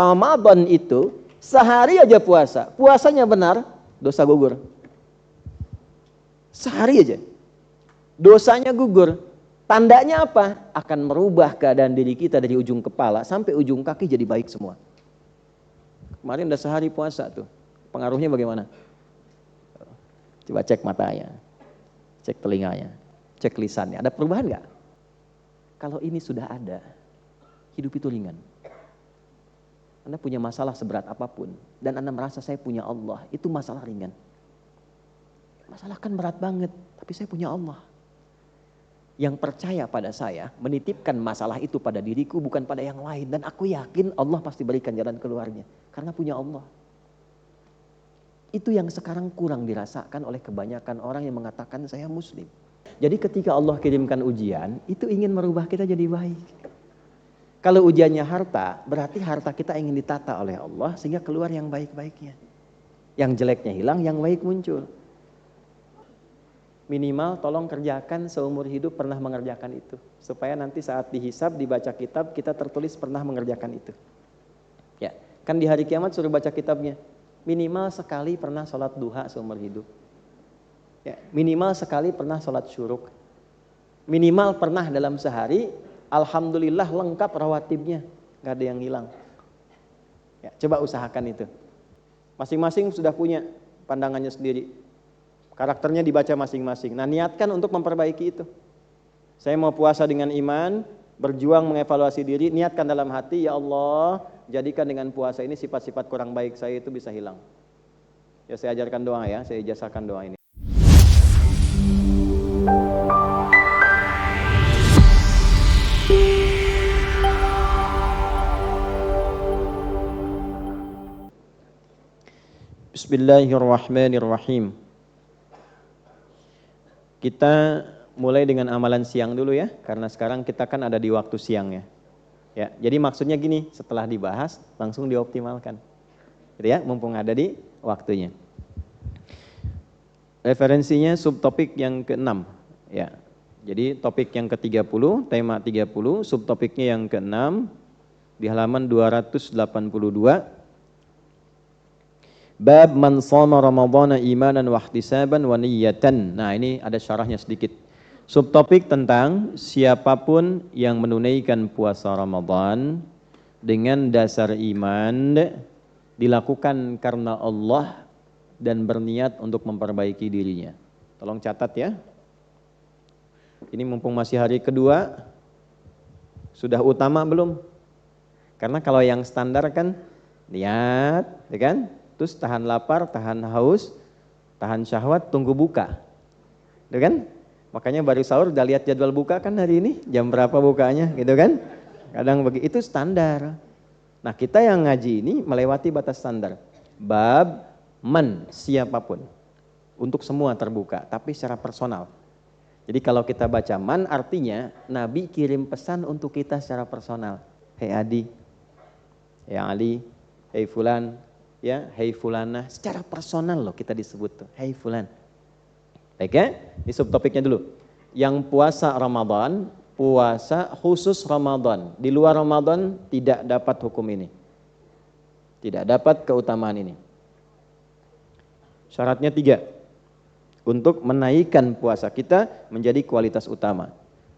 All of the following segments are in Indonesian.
Ramadan itu sehari aja puasa, puasanya benar, dosa gugur. Sehari aja, dosanya gugur. Tandanya apa? Akan merubah keadaan diri kita dari ujung kepala sampai ujung kaki jadi baik semua. Kemarin udah sehari puasa tuh, pengaruhnya bagaimana? Coba cek matanya, cek telinganya, cek lisannya, ada perubahan nggak? Kalau ini sudah ada, hidup itu ringan. Anda punya masalah seberat apapun, dan Anda merasa saya punya Allah, itu masalah ringan. Masalah kan berat banget, tapi saya punya Allah. Yang percaya pada saya, menitipkan masalah itu pada diriku, bukan pada yang lain. Dan aku yakin Allah pasti berikan jalan keluarnya, karena punya Allah. Itu yang sekarang kurang dirasakan oleh kebanyakan orang yang mengatakan saya muslim. Jadi ketika Allah kirimkan ujian, itu ingin merubah kita jadi baik. Kalau ujiannya harta, berarti harta kita ingin ditata oleh Allah sehingga keluar yang baik-baiknya. Yang jeleknya hilang, yang baik muncul. Minimal tolong kerjakan seumur hidup pernah mengerjakan itu. Supaya nanti saat dihisab, dibaca kitab, kita tertulis pernah mengerjakan itu. Ya, kan di hari kiamat suruh baca kitabnya. Minimal sekali pernah sholat duha seumur hidup. Ya, minimal sekali pernah sholat syuruk. Minimal pernah dalam sehari, alhamdulillah lengkap rawatibnya, gak ada yang hilang. Ya, coba usahakan itu. Masing-masing sudah punya pandangannya sendiri. Karakternya dibaca masing-masing. Nah, niatkan untuk memperbaiki itu. Saya mau puasa dengan iman, berjuang mengevaluasi diri, niatkan dalam hati, ya Allah, jadikan dengan puasa ini sifat-sifat kurang baik saya itu bisa hilang. Ya, saya ajarkan doa ya, saya ijazahkan doa ini. Bismillahirrahmanirrahim. Kita mulai dengan amalan siang dulu ya, karena sekarang kita kan ada di waktu siang ya. Ya, jadi maksudnya gini, setelah dibahas langsung dioptimalkan. Gitu ya, mumpung ada di waktunya. Referensinya subtopik yang ke-6 ya. Jadi topik yang ke-30, tema 30, subtopiknya yang ke-6 di halaman 282. Bab man shoma ramadhana imanan wa ihtisaban wa niyatan. Nah, ini ada syarahnya sedikit. Subtopik tentang siapapun yang menunaikan puasa Ramadan dengan dasar iman, dilakukan karena Allah dan berniat untuk memperbaiki dirinya. Tolong catat ya. Ini mumpung masih hari kedua, sudah utama belum? Karena kalau yang standar kan niat, ya kan? Terus tahan lapar, tahan haus, tahan syahwat, tunggu buka. Gitu kan? Makanya baru sahur udah lihat jadwal buka kan hari ini, jam berapa bukanya gitu kan? Kadang begitu, itu standar. Nah, kita yang ngaji ini melewati batas standar. Bab man, siapapun. Untuk semua terbuka, tapi secara personal. Jadi kalau kita baca man artinya Nabi kirim pesan untuk kita secara personal. Hei Adi, hei Ali, hei Fulan, ya, hei Fulana, secara personal loh kita disebut tuh, hei Fulan. Baik ya, ini subtopiknya dulu. Yang puasa Ramadan, puasa khusus Ramadan. Di luar Ramadan tidak dapat hukum ini. Tidak dapat keutamaan ini. Syaratnya 3. Untuk menaikkan puasa kita menjadi kualitas utama.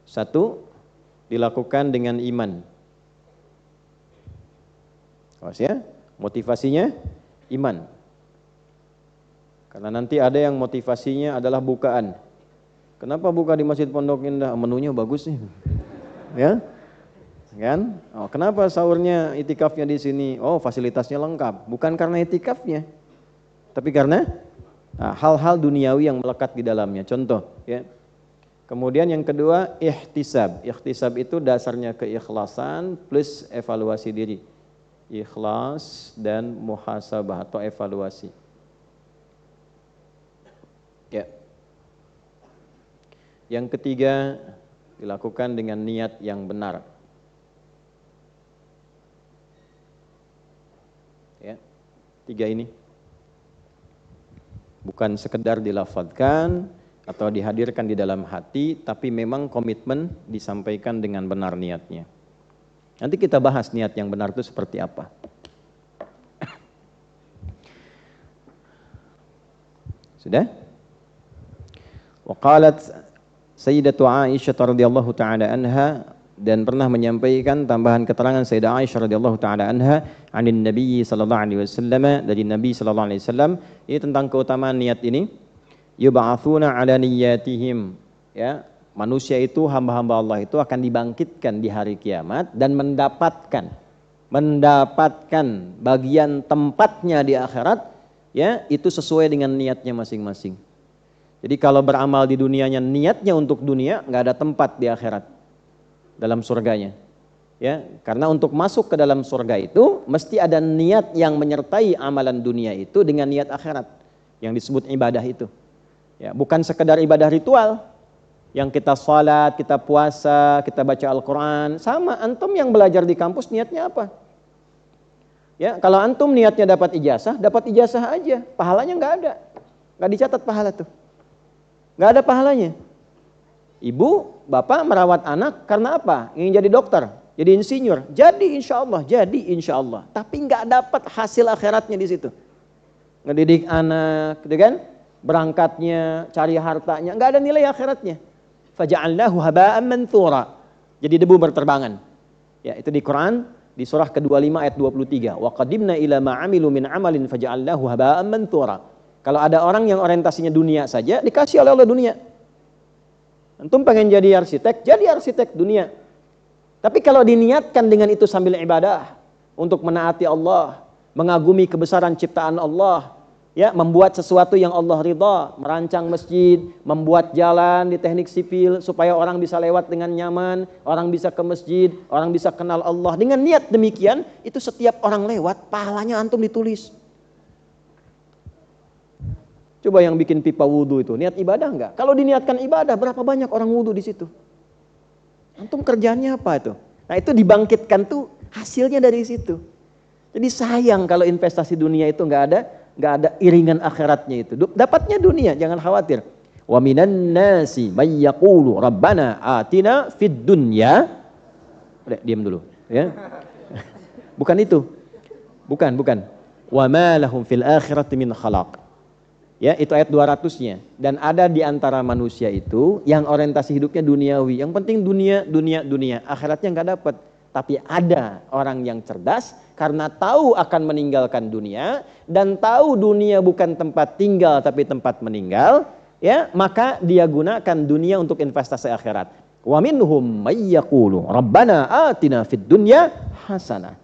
1, dilakukan dengan iman. Awas ya, motivasinya iman. Karena nanti ada yang motivasinya adalah bukaan. Kenapa buka di Masjid Pondok Indah? Menunya bagus nih. Ya? Kan? Oh, kenapa sahurnya itikafnya di sini? Oh, fasilitasnya lengkap. Bukan karena itikafnya, tapi karena hal-hal duniawi yang melekat di dalamnya. Contoh, ya. Kemudian yang kedua, ihtisab. Ihtisab itu dasarnya keikhlasan plus evaluasi diri. Ikhlas dan muhasabah atau evaluasi. Ya. Yang ketiga, dilakukan dengan niat yang benar. Ya. 3 ini. Bukan sekedar dilafadzkan atau dihadirkan di dalam hati, tapi memang komitmen disampaikan dengan benar niatnya. Nanti kita bahas niat yang benar itu seperti apa. Sudah? Wa qalat Sayyidatu Aisyah radhiyallahu taala anha, dan pernah menyampaikan tambahan keterangan Sayyidah Aisyah radhiyallahu taala anha anin Nabi sallallahu alaihi wasallam, dari Nabi sallallahu alaihi wasallam, ini tentang keutamaan niat ini. Yub'atsuna ala niyatihim, ya, manusia itu, hamba-hamba Allah itu akan dibangkitkan di hari kiamat dan mendapatkan bagian tempatnya di akhirat, ya, itu sesuai dengan niatnya masing-masing. Jadi kalau beramal di dunianya niatnya untuk dunia, nggak ada tempat di akhirat dalam surganya, ya, karena untuk masuk ke dalam surga itu mesti ada niat yang menyertai amalan dunia itu dengan niat akhirat yang disebut ibadah itu, ya, bukan sekedar ibadah ritual yang kita salat, kita puasa, kita baca Al-Quran. Sama antum yang belajar di kampus niatnya apa, ya, kalau antum niatnya dapat ijazah aja, pahalanya nggak dicatat pahala tuh, nggak ada pahalanya. Ibu, bapak merawat anak karena apa? Ingin jadi dokter, jadi insinyur, jadi insya Allah. Tapi nggak dapat hasil akhiratnya di situ. Ngedidik anak, gitu kan? Berangkatnya, cari hartanya, nggak ada nilai akhiratnya. Faja'alnahu haba'an manthura. Jadi debu berterbangan. Ya, itu di Quran, di surah ke-25 ayat 23. Wa qadimna ila ma'amilu min amalin faja'alnahu haba'an manthura. Kalau ada orang yang orientasinya dunia saja, dikasih oleh Allah dunia. Antum pengen jadi arsitek dunia. Tapi kalau diniatkan dengan itu sambil ibadah, untuk menaati Allah, mengagumi kebesaran ciptaan Allah, ya, membuat sesuatu yang Allah ridha, merancang masjid, membuat jalan di teknik sipil supaya orang bisa lewat dengan nyaman, orang bisa ke masjid, orang bisa kenal Allah. Dengan niat demikian, itu setiap orang lewat, pahalanya antum ditulis. Coba yang bikin pipa wudhu itu, niat ibadah enggak? Kalau diniatkan ibadah, berapa banyak orang wudhu di situ? Antum kerjaannya apa itu? Nah, itu dibangkitkan tuh hasilnya dari situ. Jadi sayang kalau investasi dunia itu enggak ada iringan akhiratnya itu. Dapatnya dunia, jangan khawatir. Wa minan nasi may yaqulu rabbana atina fid dunya. Udah, diam dulu, ya. Bukan itu. Bukan. Wa ma lahum fil akhirati min khalaq. Ya, itu ayat 200-nya. Dan ada di antara manusia itu yang orientasi hidupnya duniawi. Yang penting dunia. Akhiratnya nggak dapat. Tapi ada orang yang cerdas karena tahu akan meninggalkan dunia dan tahu dunia bukan tempat tinggal tapi tempat meninggal, ya, maka dia gunakan dunia untuk investasi akhirat. Wa minhum may yaqulu rabbana atina fid dunya hasanah.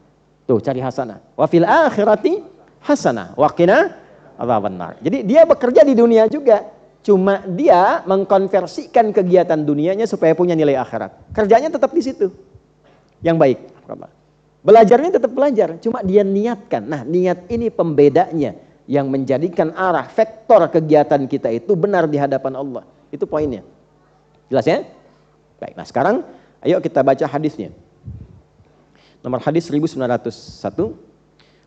Tuh, cari hasanah. Wa fil akhirati hasanah wa qina adzabannar. Jadi dia bekerja di dunia juga, cuma dia mengkonversikan kegiatan dunianya supaya punya nilai akhirat. Kerjanya tetap di situ. Yang baik. Belajarnya tetap belajar, cuma dia niatkan. Nah, niat ini pembedanya yang menjadikan arah vektor kegiatan kita itu benar di hadapan Allah. Itu poinnya. Jelas ya? Baik, nah sekarang ayo kita baca hadisnya. Nomor hadis 1901.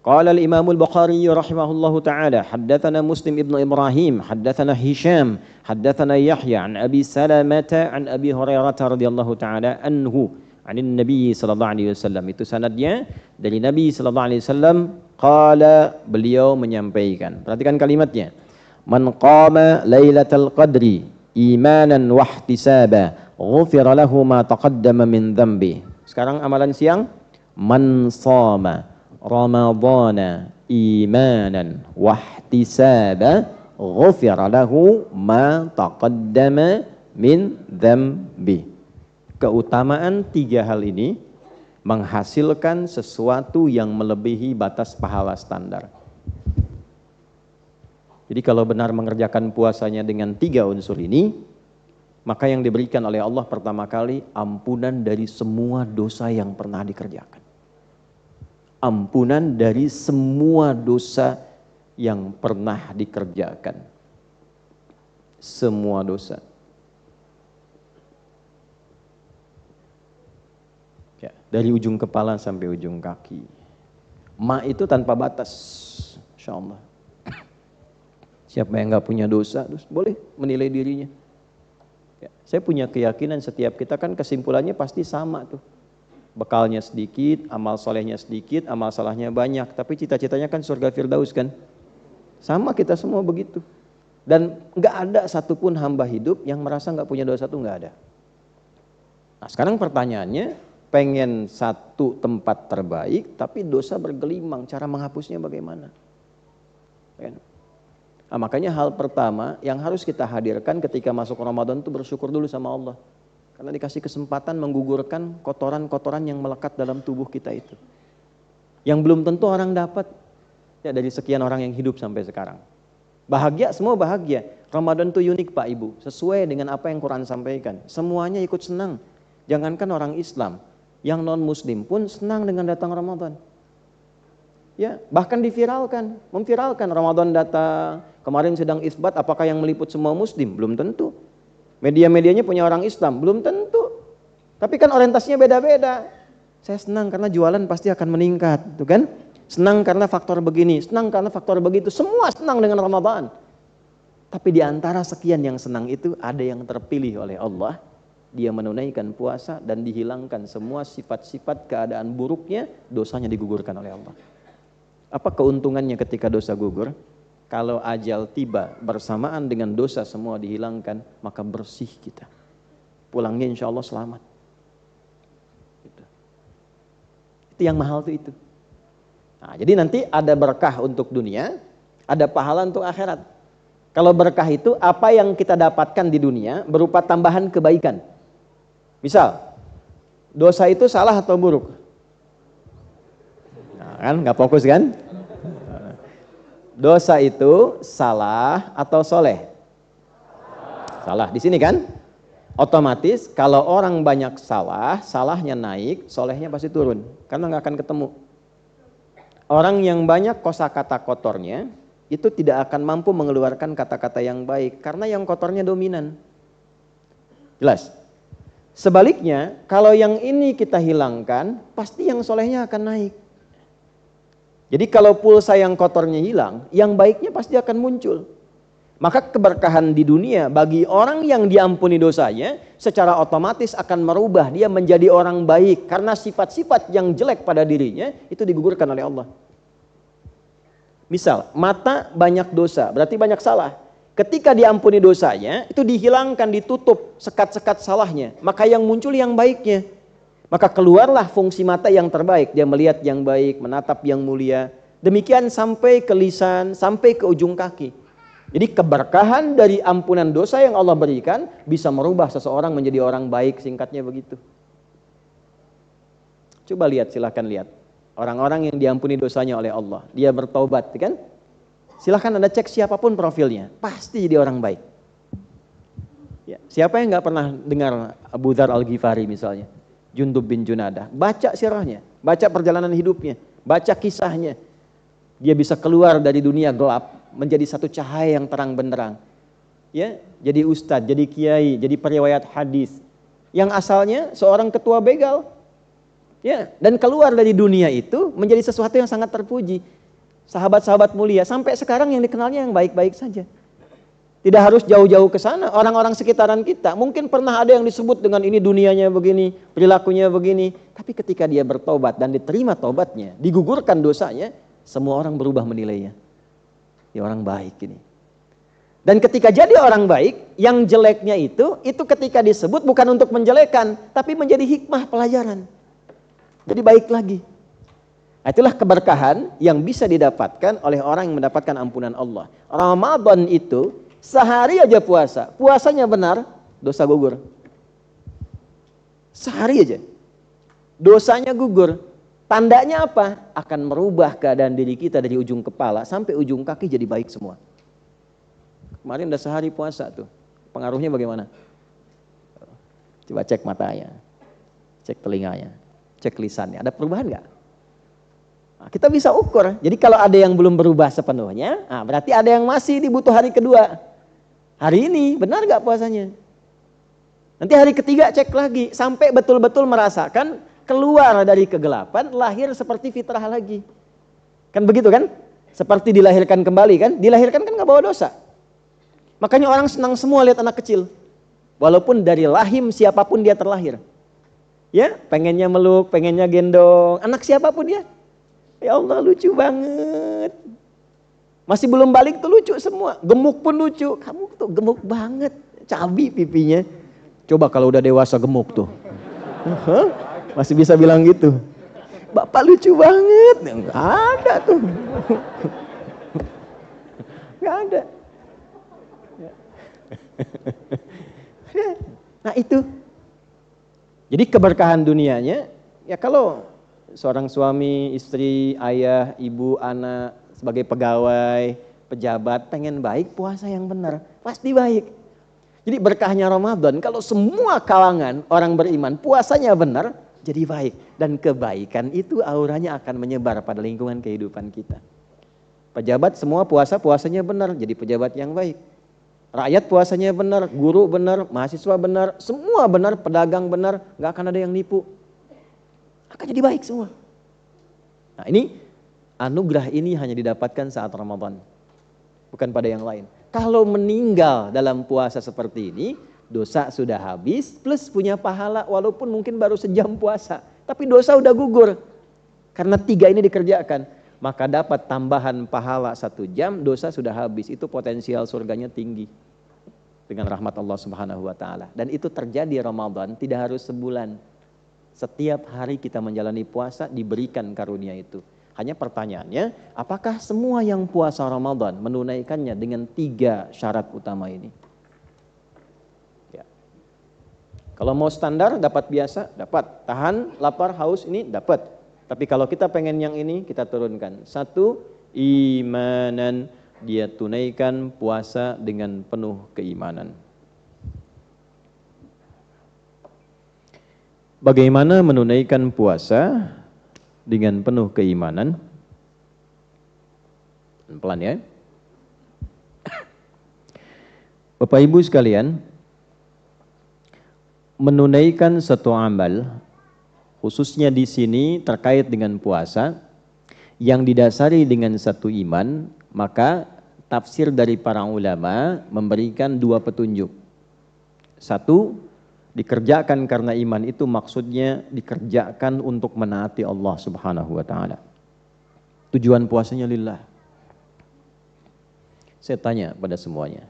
Qala al-Imam al-Bukhari rahimahullahu ta'ala, haddatsana Muslim ibnu Ibrahim, haddatsana Hisham, haddatsana Yahya an Abi Salamah an Abi Hurairah radhiyallahu ta'ala anhu, anin Nabi sallallahu alaihi wasallam. Itu sanadnya dari Nabi sallallahu alaihi wasallam. Qala, beliau menyampaikan. Perhatikan kalimatnya. Man qama lailatal qadri imanan wa ihtisaba, ghufira lahu ma taqaddama min dhanbi. Sekarang amalan siang. Man shama Ramadhana imanan wahtisaba, ghufira lahu ma taqaddama min dhanbi. Keutamaan tiga hal ini menghasilkan sesuatu yang melebihi batas pahala standar. Jadi kalau benar mengerjakan puasanya dengan tiga unsur ini, maka yang diberikan oleh Allah pertama kali ampunan dari semua dosa yang pernah dikerjakan. Ampunan dari semua dosa yang pernah dikerjakan. Semua dosa. Ya, dari ujung kepala sampai ujung kaki. Ma itu tanpa batas. Insya Allah. Siapa yang nggak punya dosa, terus boleh menilai dirinya. Ya, saya punya keyakinan setiap kita kan kesimpulannya pasti sama tuh. Bekalnya sedikit, amal solehnya sedikit, amal salahnya banyak. Tapi cita-citanya kan surga Firdaus kan. Sama kita semua begitu. Dan nggak ada satupun hamba hidup yang merasa nggak punya dosa, tuh nggak ada. Nah sekarang pertanyaannya, pengen satu tempat terbaik tapi dosa bergelimang, cara menghapusnya bagaimana? Nah, makanya hal pertama yang harus kita hadirkan ketika masuk Ramadan itu bersyukur dulu sama Allah. Karena dikasih kesempatan menggugurkan kotoran-kotoran yang melekat dalam tubuh kita itu. Yang belum tentu orang dapat ya dari sekian orang yang hidup sampai sekarang. Bahagia, semua bahagia. Ramadan itu unik Pak Ibu, sesuai dengan apa yang Quran sampaikan. Semuanya ikut senang. Jangankan orang Islam, yang non Muslim pun senang dengan datang Ramadan. Ya, bahkan memviralkan Ramadan datang. Kemarin sedang isbat, apakah yang meliput semua Muslim? Belum tentu. Media-medianya punya orang Islam, belum tentu. Tapi kan orientasinya beda-beda. Saya senang karena jualan pasti akan meningkat, tuh kan? Senang karena faktor begini, senang karena faktor begitu. Semua senang dengan Ramadan. Tapi di antara sekian yang senang itu ada yang terpilih oleh Allah. Dia menunaikan puasa dan dihilangkan semua sifat-sifat keadaan buruknya, dosanya digugurkan oleh Allah. Apa keuntungannya ketika dosa gugur? Kalau ajal tiba bersamaan dengan dosa semua dihilangkan, maka bersih kita. Pulangnya insya Allah selamat. Itu yang mahal tuh itu. Nah, jadi nanti ada berkah untuk dunia, ada pahala untuk akhirat. Kalau berkah itu apa yang kita dapatkan di dunia berupa tambahan kebaikan. Misal, dosa itu salah atau buruk? Nah, kan nggak fokus kan? Dosa itu salah atau soleh? Salah. Di sini kan? Otomatis kalau orang banyak salah, salahnya naik, solehnya pasti turun. Karena nggak akan ketemu. Orang yang banyak kosakata kotornya, itu tidak akan mampu mengeluarkan kata-kata yang baik. Karena yang kotornya dominan. Jelas? Sebaliknya, kalau yang ini kita hilangkan, pasti yang solehnya akan naik. Jadi kalau pulsa yang kotornya hilang, yang baiknya pasti akan muncul. Maka keberkahan di dunia bagi orang yang diampuni dosanya secara otomatis akan merubah dia menjadi orang baik. Karena sifat-sifat yang jelek pada dirinya itu digugurkan oleh Allah. Misal, mata banyak dosa, berarti banyak salah. Ketika diampuni dosanya, itu dihilangkan, ditutup sekat-sekat salahnya. Maka yang muncul yang baiknya. Maka keluarlah fungsi mata yang terbaik. Dia melihat yang baik, menatap yang mulia. Demikian sampai ke lisan, sampai ke ujung kaki. Jadi keberkahan dari ampunan dosa yang Allah berikan bisa merubah seseorang menjadi orang baik, singkatnya begitu. Coba lihat, silahkan lihat. Orang-orang yang diampuni dosanya oleh Allah. Dia bertaubat, kan? Silahkan Anda cek siapapun profilnya. Pasti jadi orang baik. Ya, siapa yang nggak pernah dengar Abu Dzar Al-Ghifari misalnya? Jundub bin Junadah, baca sirahnya, baca perjalanan hidupnya, baca kisahnya. Dia bisa keluar dari dunia gelap menjadi satu cahaya yang terang benderang. Ya, jadi ustadz, jadi kiai, jadi periwayat hadis. Yang asalnya seorang ketua begal. Ya, dan keluar dari dunia itu menjadi sesuatu yang sangat terpuji. Sahabat-sahabat mulia sampai sekarang yang dikenalnya yang baik-baik saja. Tidak harus jauh-jauh ke sana, orang-orang sekitaran kita. Mungkin pernah ada yang disebut dengan ini dunianya begini, perilakunya begini. Tapi ketika dia bertobat dan diterima tobatnya, digugurkan dosanya, semua orang berubah menilainya. Ya orang baik ini. Dan ketika jadi orang baik, yang jeleknya itu ketika disebut bukan untuk menjelekan, tapi menjadi hikmah pelajaran. Jadi baik lagi. Itulah keberkahan yang bisa didapatkan oleh orang yang mendapatkan ampunan Allah. Ramadan itu sehari aja puasa, puasanya benar, dosa gugur. Sehari aja, dosanya gugur. Tandanya apa? Akan merubah keadaan diri kita dari ujung kepala sampai ujung kaki jadi baik semua. Kemarin udah sehari puasa tuh, pengaruhnya bagaimana? Coba cek matanya, cek telinganya, cek lisannya, ada perubahan nggak? Nah, kita bisa ukur. Jadi kalau ada yang belum berubah sepenuhnya, nah berarti ada yang masih dibutuh hari kedua. Hari ini benar gak puasanya? Nanti hari ketiga cek lagi. Sampai betul-betul merasakan keluar dari kegelapan, lahir seperti fitrah lagi. Kan begitu kan? Seperti dilahirkan kembali kan? Dilahirkan kan gak bawa dosa. Makanya orang senang semua lihat anak kecil. Walaupun dari lahim siapapun dia terlahir. Ya, pengennya meluk, pengennya gendong. Anak siapapun dia. Ya Allah lucu banget. Masih belum balik tuh lucu semua. Gemuk pun lucu. Kamu tuh gemuk banget. Cabi pipinya. Coba kalau udah dewasa gemuk tuh. Masih bisa bilang gitu. Bapak lucu banget. Nggak ada tuh. Nggak ada. Nah itu. Jadi keberkahan dunianya, ya kalau seorang suami, istri, ayah, ibu, anak, sebagai pegawai, pejabat, pengen baik, puasa yang benar, pasti baik. Jadi berkahnya Ramadan, kalau semua kalangan orang beriman, puasanya benar, jadi baik. Dan kebaikan itu auranya akan menyebar pada lingkungan kehidupan kita. Pejabat semua puasanya benar, jadi pejabat yang baik. Rakyat puasanya benar, guru benar, mahasiswa benar, semua benar, pedagang benar, gak akan ada yang nipu. Akan jadi baik semua. Nah ini, anugerah ini hanya didapatkan saat Ramadan. Bukan pada yang lain. Kalau meninggal dalam puasa seperti ini, dosa sudah habis, plus punya pahala walaupun mungkin baru sejam puasa. Tapi dosa udah gugur. Karena 3 ini dikerjakan. Maka dapat tambahan pahala 1 jam, dosa sudah habis. Itu potensial surganya tinggi. Dengan rahmat Allah Subhanahu wa ta'ala. Dan itu terjadi Ramadan, tidak harus sebulan. Setiap hari kita menjalani puasa diberikan karunia itu. Hanya pertanyaannya, apakah semua yang puasa Ramadan menunaikannya dengan 3 syarat utama ini? Ya. Kalau mau standar, dapat biasa, dapat. Tahan, lapar, haus, ini dapat. Tapi kalau kita pengen yang ini, kita turunkan. 1, imanan. Dia tunaikan puasa dengan penuh keimanan. Bagaimana menunaikan puasa dengan penuh keimanan? Pelan ya. Bapak Ibu sekalian, menunaikan satu amal, khususnya di sini terkait dengan puasa, yang didasari dengan satu iman, maka tafsir dari para ulama memberikan 2 petunjuk. 1, dikerjakan karena iman itu maksudnya dikerjakan untuk menaati Allah Subhanahu wa ta'ala. Tujuan puasanya lillah. Saya tanya pada semuanya,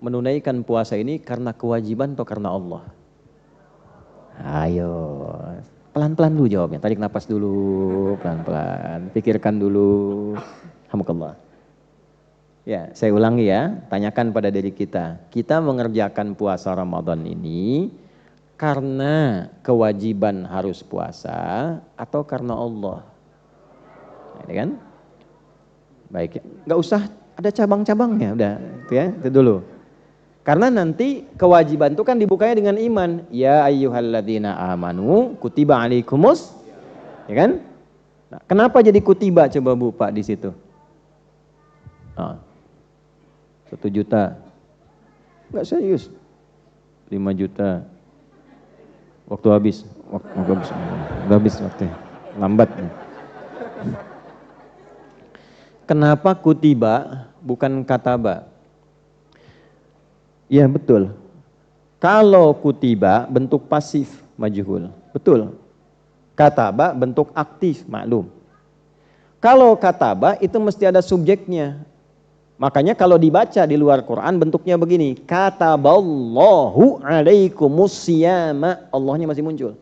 menunaikan puasa ini karena kewajiban atau karena Allah? Ayo, pelan-pelan dulu jawabnya. Tarik napas dulu, pelan-pelan. Pikirkan dulu. Alhamdulillah. Ya, saya ulangi ya. Tanyakan pada diri kita. Kita mengerjakan puasa Ramadan ini karena kewajiban harus puasa atau karena Allah? Ini kan? Baik ya. Nggak usah ada cabang-cabangnya, udah. Itu ya, itu dulu. Karena nanti kewajiban itu kan dibukanya dengan iman. Ya ayyuhalladzina amanu kutiba alaikumus. Ya kan? Nah, kenapa jadi kutiba coba Bu Pak di situ? 1 juta. Enggak serius. 5 juta. Waktu habis. Habis waktunya. Lambat. Kenapa kutiba bukan kataba? Ya betul. Kalau kutiba bentuk pasif majhul. Betul. Kataba bentuk aktif maklum. Kalau kataba itu mesti ada subjeknya. Makanya kalau dibaca di luar Quran bentuknya begini. Kataballahu alaikumusiyama. Allahnya masih muncul.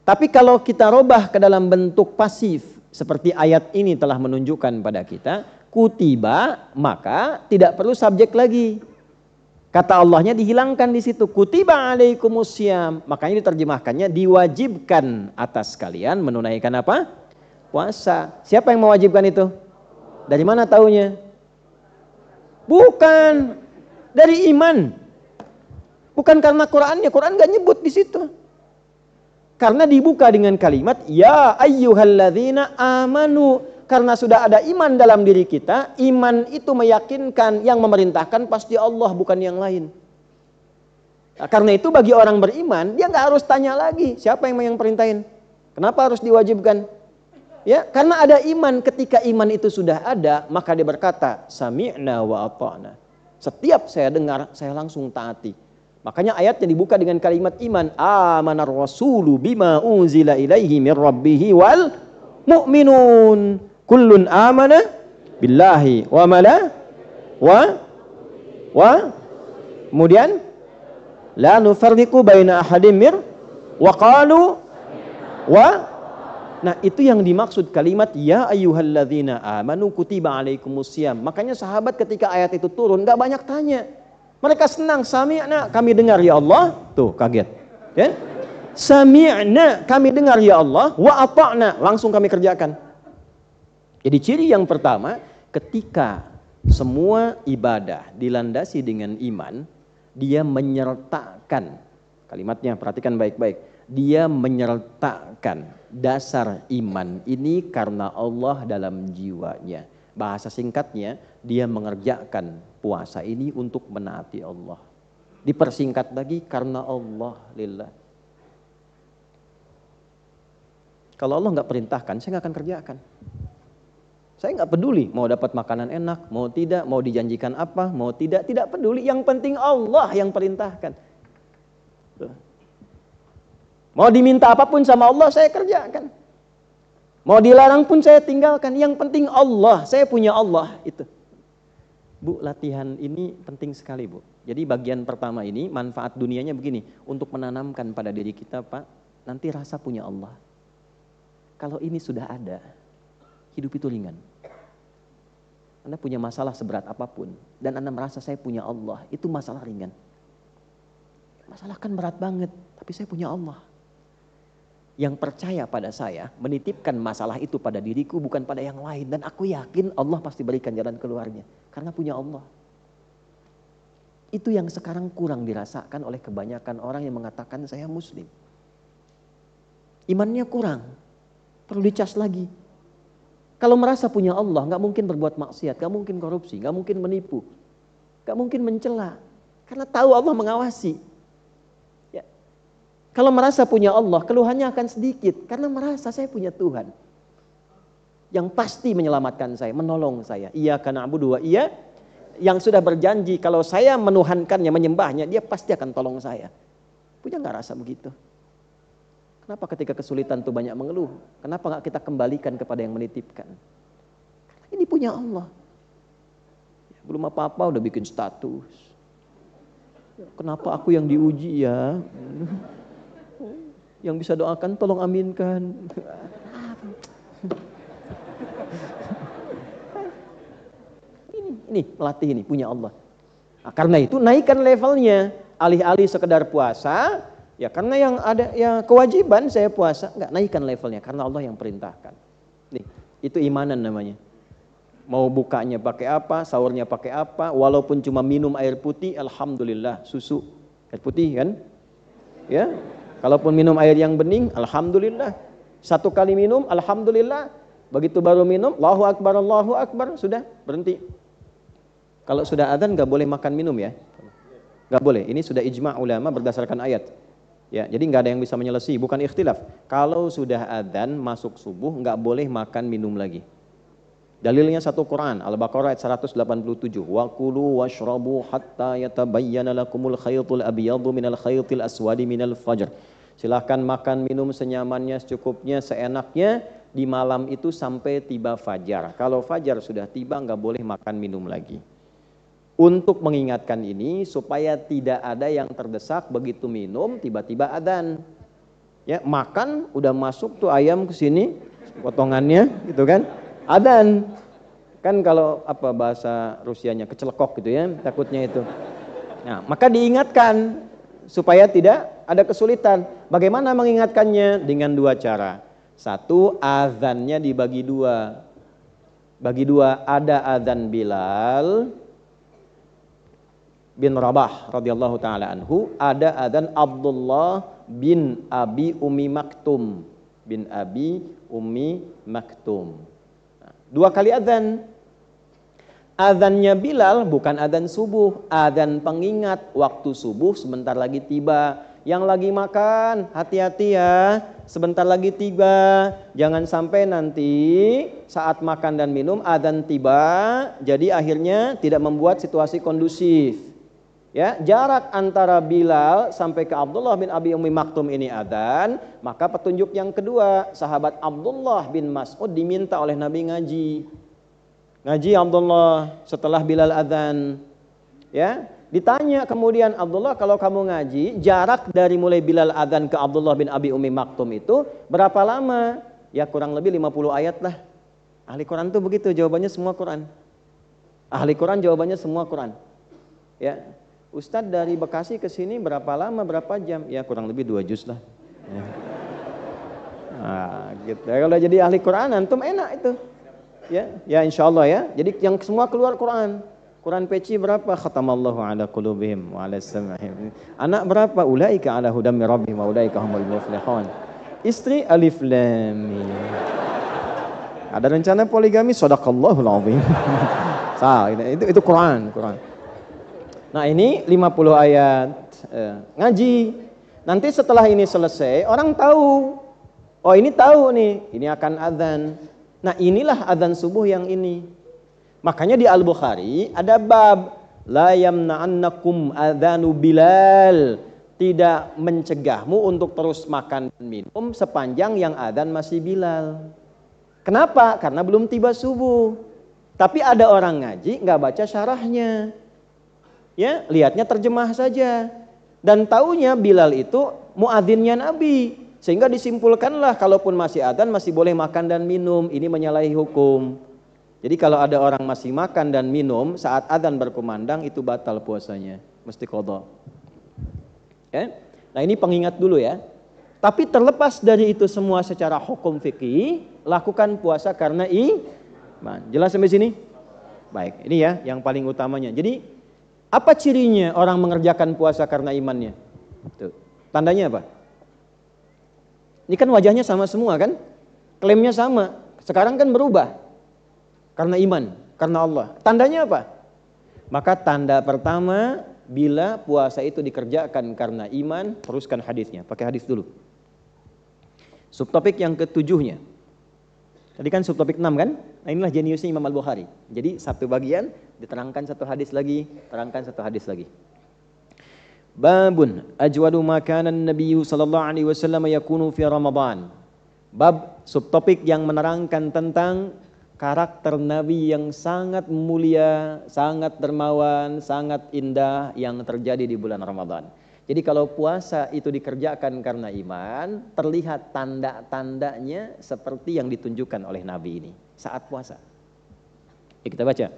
Tapi kalau kita robah ke dalam bentuk pasif. Seperti ayat ini telah menunjukkan pada kita. Kutiba maka tidak perlu subjek lagi. Kata Allahnya dihilangkan di situ. Kutiba alaikumusiyam. Makanya diterjemahkannya diwajibkan atas kalian menunaikan apa? Puasa. Siapa yang mewajibkan itu? Dari mana taunya? Bukan. Dari iman. Bukan karena Qurannya. Quran gak nyebut di situ. Karena dibuka dengan kalimat ya ayyuhalladzina amanu. Karena sudah ada iman dalam diri kita, iman itu meyakinkan yang memerintahkan pasti Allah bukan yang lain. Nah, karena itu bagi orang beriman, dia nggak harus tanya lagi siapa yang perintahin. Kenapa harus diwajibkan? Ya, karena ada iman. Ketika iman itu sudah ada, maka dia berkata, sami'na wa ata'na. Setiap saya dengar, saya langsung taati. Makanya ayatnya dibuka dengan kalimat iman. Amanar rasulu bima unzila ilaihi min rabbihi wal mu'minun. Kullun amana billahi wa wa kemudian la nufarriqu baina ahadim mir wa qalu wa. Nah, itu yang dimaksud kalimat ya ayyuhalladzina amanu kutiba alaikumusiyam. Makanya sahabat ketika ayat itu turun enggak banyak tanya. Mereka senang, sami'na, kami dengar ya Allah. Tuh, kaget. Ya? Sami'na, kami dengar ya Allah, wa ata'na, langsung kami kerjakan. Jadi ciri yang pertama, ketika semua ibadah dilandasi dengan iman, dia menyertakan, kalimatnya perhatikan baik-baik, dia menyertakan dasar iman ini karena Allah dalam jiwanya. Bahasa singkatnya, dia mengerjakan puasa ini untuk menaati Allah. Dipersingkat lagi karena Allah lillah. Kalau Allah nggak perintahkan, saya nggak akan kerjakan. Saya nggak peduli mau dapat makanan enak, mau tidak, mau dijanjikan apa, mau tidak peduli. Yang penting Allah yang perintahkan. Mau diminta apapun sama Allah, saya kerjakan. Mau dilarang pun saya tinggalkan. Yang penting Allah, saya punya Allah itu. Bu, latihan ini penting sekali, Bu. Jadi bagian pertama ini manfaat dunianya begini, untuk menanamkan pada diri kita, Pak, nanti rasa punya Allah. Kalau ini sudah ada, hidup itu ringan. Anda punya masalah seberat apapun dan Anda merasa saya punya Allah, itu masalah ringan. Masalah kan berat banget, tapi saya punya Allah. Yang percaya pada saya, menitipkan masalah itu pada diriku bukan pada yang lain. Dan aku yakin Allah pasti berikan jalan keluarnya. Karena punya Allah. Itu yang sekarang kurang dirasakan oleh kebanyakan orang yang mengatakan saya muslim. Imannya kurang. Perlu dicas lagi. Kalau merasa punya Allah, gak mungkin berbuat maksiat, gak mungkin korupsi, gak mungkin menipu. Gak mungkin mencela. Karena tahu Allah mengawasi. Kalau merasa punya Allah, keluhannya akan sedikit. Karena merasa saya punya Tuhan. Yang pasti menyelamatkan saya, menolong saya. Iyyaka na'budu wa iya. Yang sudah berjanji, kalau saya menuhankannya, menyembahnya, dia pasti akan tolong saya. Punya gak rasa begitu? Kenapa ketika kesulitan itu banyak mengeluh? Kenapa gak kita kembalikan kepada yang menitipkan? Karena ini punya Allah. Belum apa-apa udah bikin status. Kenapa aku yang diuji ya? Yang bisa doakan tolong aminkan. Ini pelatih ini punya Allah. Nah, karena itu naikkan levelnya. Alih-alih sekedar puasa, ya karena yang ada ya kewajiban saya puasa, enggak, naikkan levelnya karena Allah yang perintahkan. Nih, itu imanan namanya. Mau bukanya pakai apa, sahurnya pakai apa, walaupun cuma minum air putih, alhamdulillah, susu. Air putih kan? Ya. Kalaupun minum air yang bening, alhamdulillah. Satu kali minum, alhamdulillah. Begitu baru minum, Allahu Akbar, sudah berhenti. Kalau sudah adzan nggak boleh makan minum ya, nggak boleh. Ini sudah ijma' ulama berdasarkan ayat. Ya, jadi nggak ada yang bisa menyelesaikan, bukan ikhtilaf. Kalau sudah adzan masuk subuh, nggak boleh makan minum lagi. Dalilnya satu Quran, Al-Baqarah ayat 187. Wa kulu washrabu hatta yatabayyana lakumul khaytul abyadu minal khaytil aswadi minal fajr. Silahkan makan minum senyamannya, secukupnya, seenaknya di malam itu sampai tiba fajar. Kalau fajar sudah tiba nggak boleh makan minum lagi. Untuk mengingatkan ini supaya tidak ada yang terdesak begitu minum tiba-tiba adzan. Ya, makan udah masuk tuh ayam ke sini potongannya gitu kan. Adzan. Kan kalau apa bahasa Rusianya kecelekok gitu ya, takutnya itu. Nah, maka diingatkan supaya tidak ada kesulitan. Bagaimana mengingatkannya? Dengan dua cara. Satu, azannya dibagi dua. Bagi dua, ada azan Bilal bin Rabah radhiyallahu taala anhu, ada azan Abdullah bin Abi Ummi Maktum bin Abi Ummi Maktum. Dua kali azan. Azannya Bilal bukan azan subuh, azan pengingat waktu subuh sebentar lagi tiba. Yang lagi makan, hati-hati ya, sebentar lagi tiba. Jangan sampai nanti saat makan dan minum azan tiba, jadi akhirnya tidak membuat situasi kondusif. Ya, jarak antara Bilal sampai ke Abdullah bin Abi Ummi Maktum ini adzan, maka petunjuk yang kedua, sahabat Abdullah bin Mas'ud diminta oleh Nabi ngaji. Ngaji Abdullah setelah Bilal adzan. Ya, ditanya kemudian, Abdullah kalau kamu ngaji, jarak dari mulai Bilal adzan ke Abdullah bin Abi Ummi Maktum itu berapa lama? Ya kurang lebih 50 ayat lah. Ahli Quran tuh begitu, jawabannya semua Quran. Ahli Quran jawabannya semua Quran. Ya, Ustadz dari Bekasi ke sini berapa lama, berapa jam? Ya kurang lebih 2 juz lah. Ya. Nah, gitu. Kalau jadi ahli Quran antum enak itu. Ya insya Allah ya. Jadi yang semua keluar Quran. Quran peci berapa? Khatamallahu ala qulubihim wa ala sam'ihim. Anak berapa? Ulaika ala hudam min rabbihim wa ulaika humul muflihun. Istri alif lam mim. Ada rencana poligami, sadaqallahul azim. Itu Quran. Nah, ini 50 ayat ngaji. Nanti setelah ini selesai, orang tahu. Oh, ini tahu nih, ini akan azan. Nah, inilah azan subuh yang ini. Makanya di Al-Bukhari ada bab la yamna'annakum adzanu Bilal, tidak mencegahmu untuk terus makan dan minum sepanjang yang adzan masih Bilal. Kenapa? Karena belum tiba subuh. Tapi ada orang ngaji nggak baca syarahnya. Ya, lihatnya terjemah saja. Dan taunya Bilal itu muadzinnya Nabi. Sehingga disimpulkanlah kalaupun masih adzan masih boleh makan dan minum. Ini menyalahi hukum. Jadi kalau ada orang masih makan dan minum saat adzan berkumandang itu batal puasanya, mesti qadha. Ya? Nah, ini pengingat dulu ya. Tapi terlepas dari itu semua secara hukum fikih, lakukan puasa karena iman. Jelas sampai sini? Baik, ini ya yang paling utamanya. Jadi apa cirinya orang mengerjakan puasa karena imannya? Tuh. Tandanya apa? Ini kan wajahnya sama semua kan? Klaimnya sama. Sekarang kan berubah. Karena iman, karena Allah. Tandanya apa? Maka tanda pertama, bila puasa itu dikerjakan karena iman, teruskan hadisnya. Pakai hadis dulu. Subtopik yang ketujuhnya. Tadi kan subtopik 6 kan? Nah, inilah jeniusnya Imam Al-Bukhari. Jadi satu bagian diterangkan satu hadis lagi, terangkan satu hadis lagi. Babun ajwadu makanan Nabi sallallahu alaihi wasallam yakunu fi Ramadan. Bab subtopik yang menerangkan tentang karakter Nabi yang sangat mulia, sangat dermawan, sangat indah yang terjadi di bulan Ramadan. Jadi kalau puasa itu dikerjakan karena iman, terlihat tanda-tandanya seperti yang ditunjukkan oleh Nabi ini saat puasa. Ya, kita baca.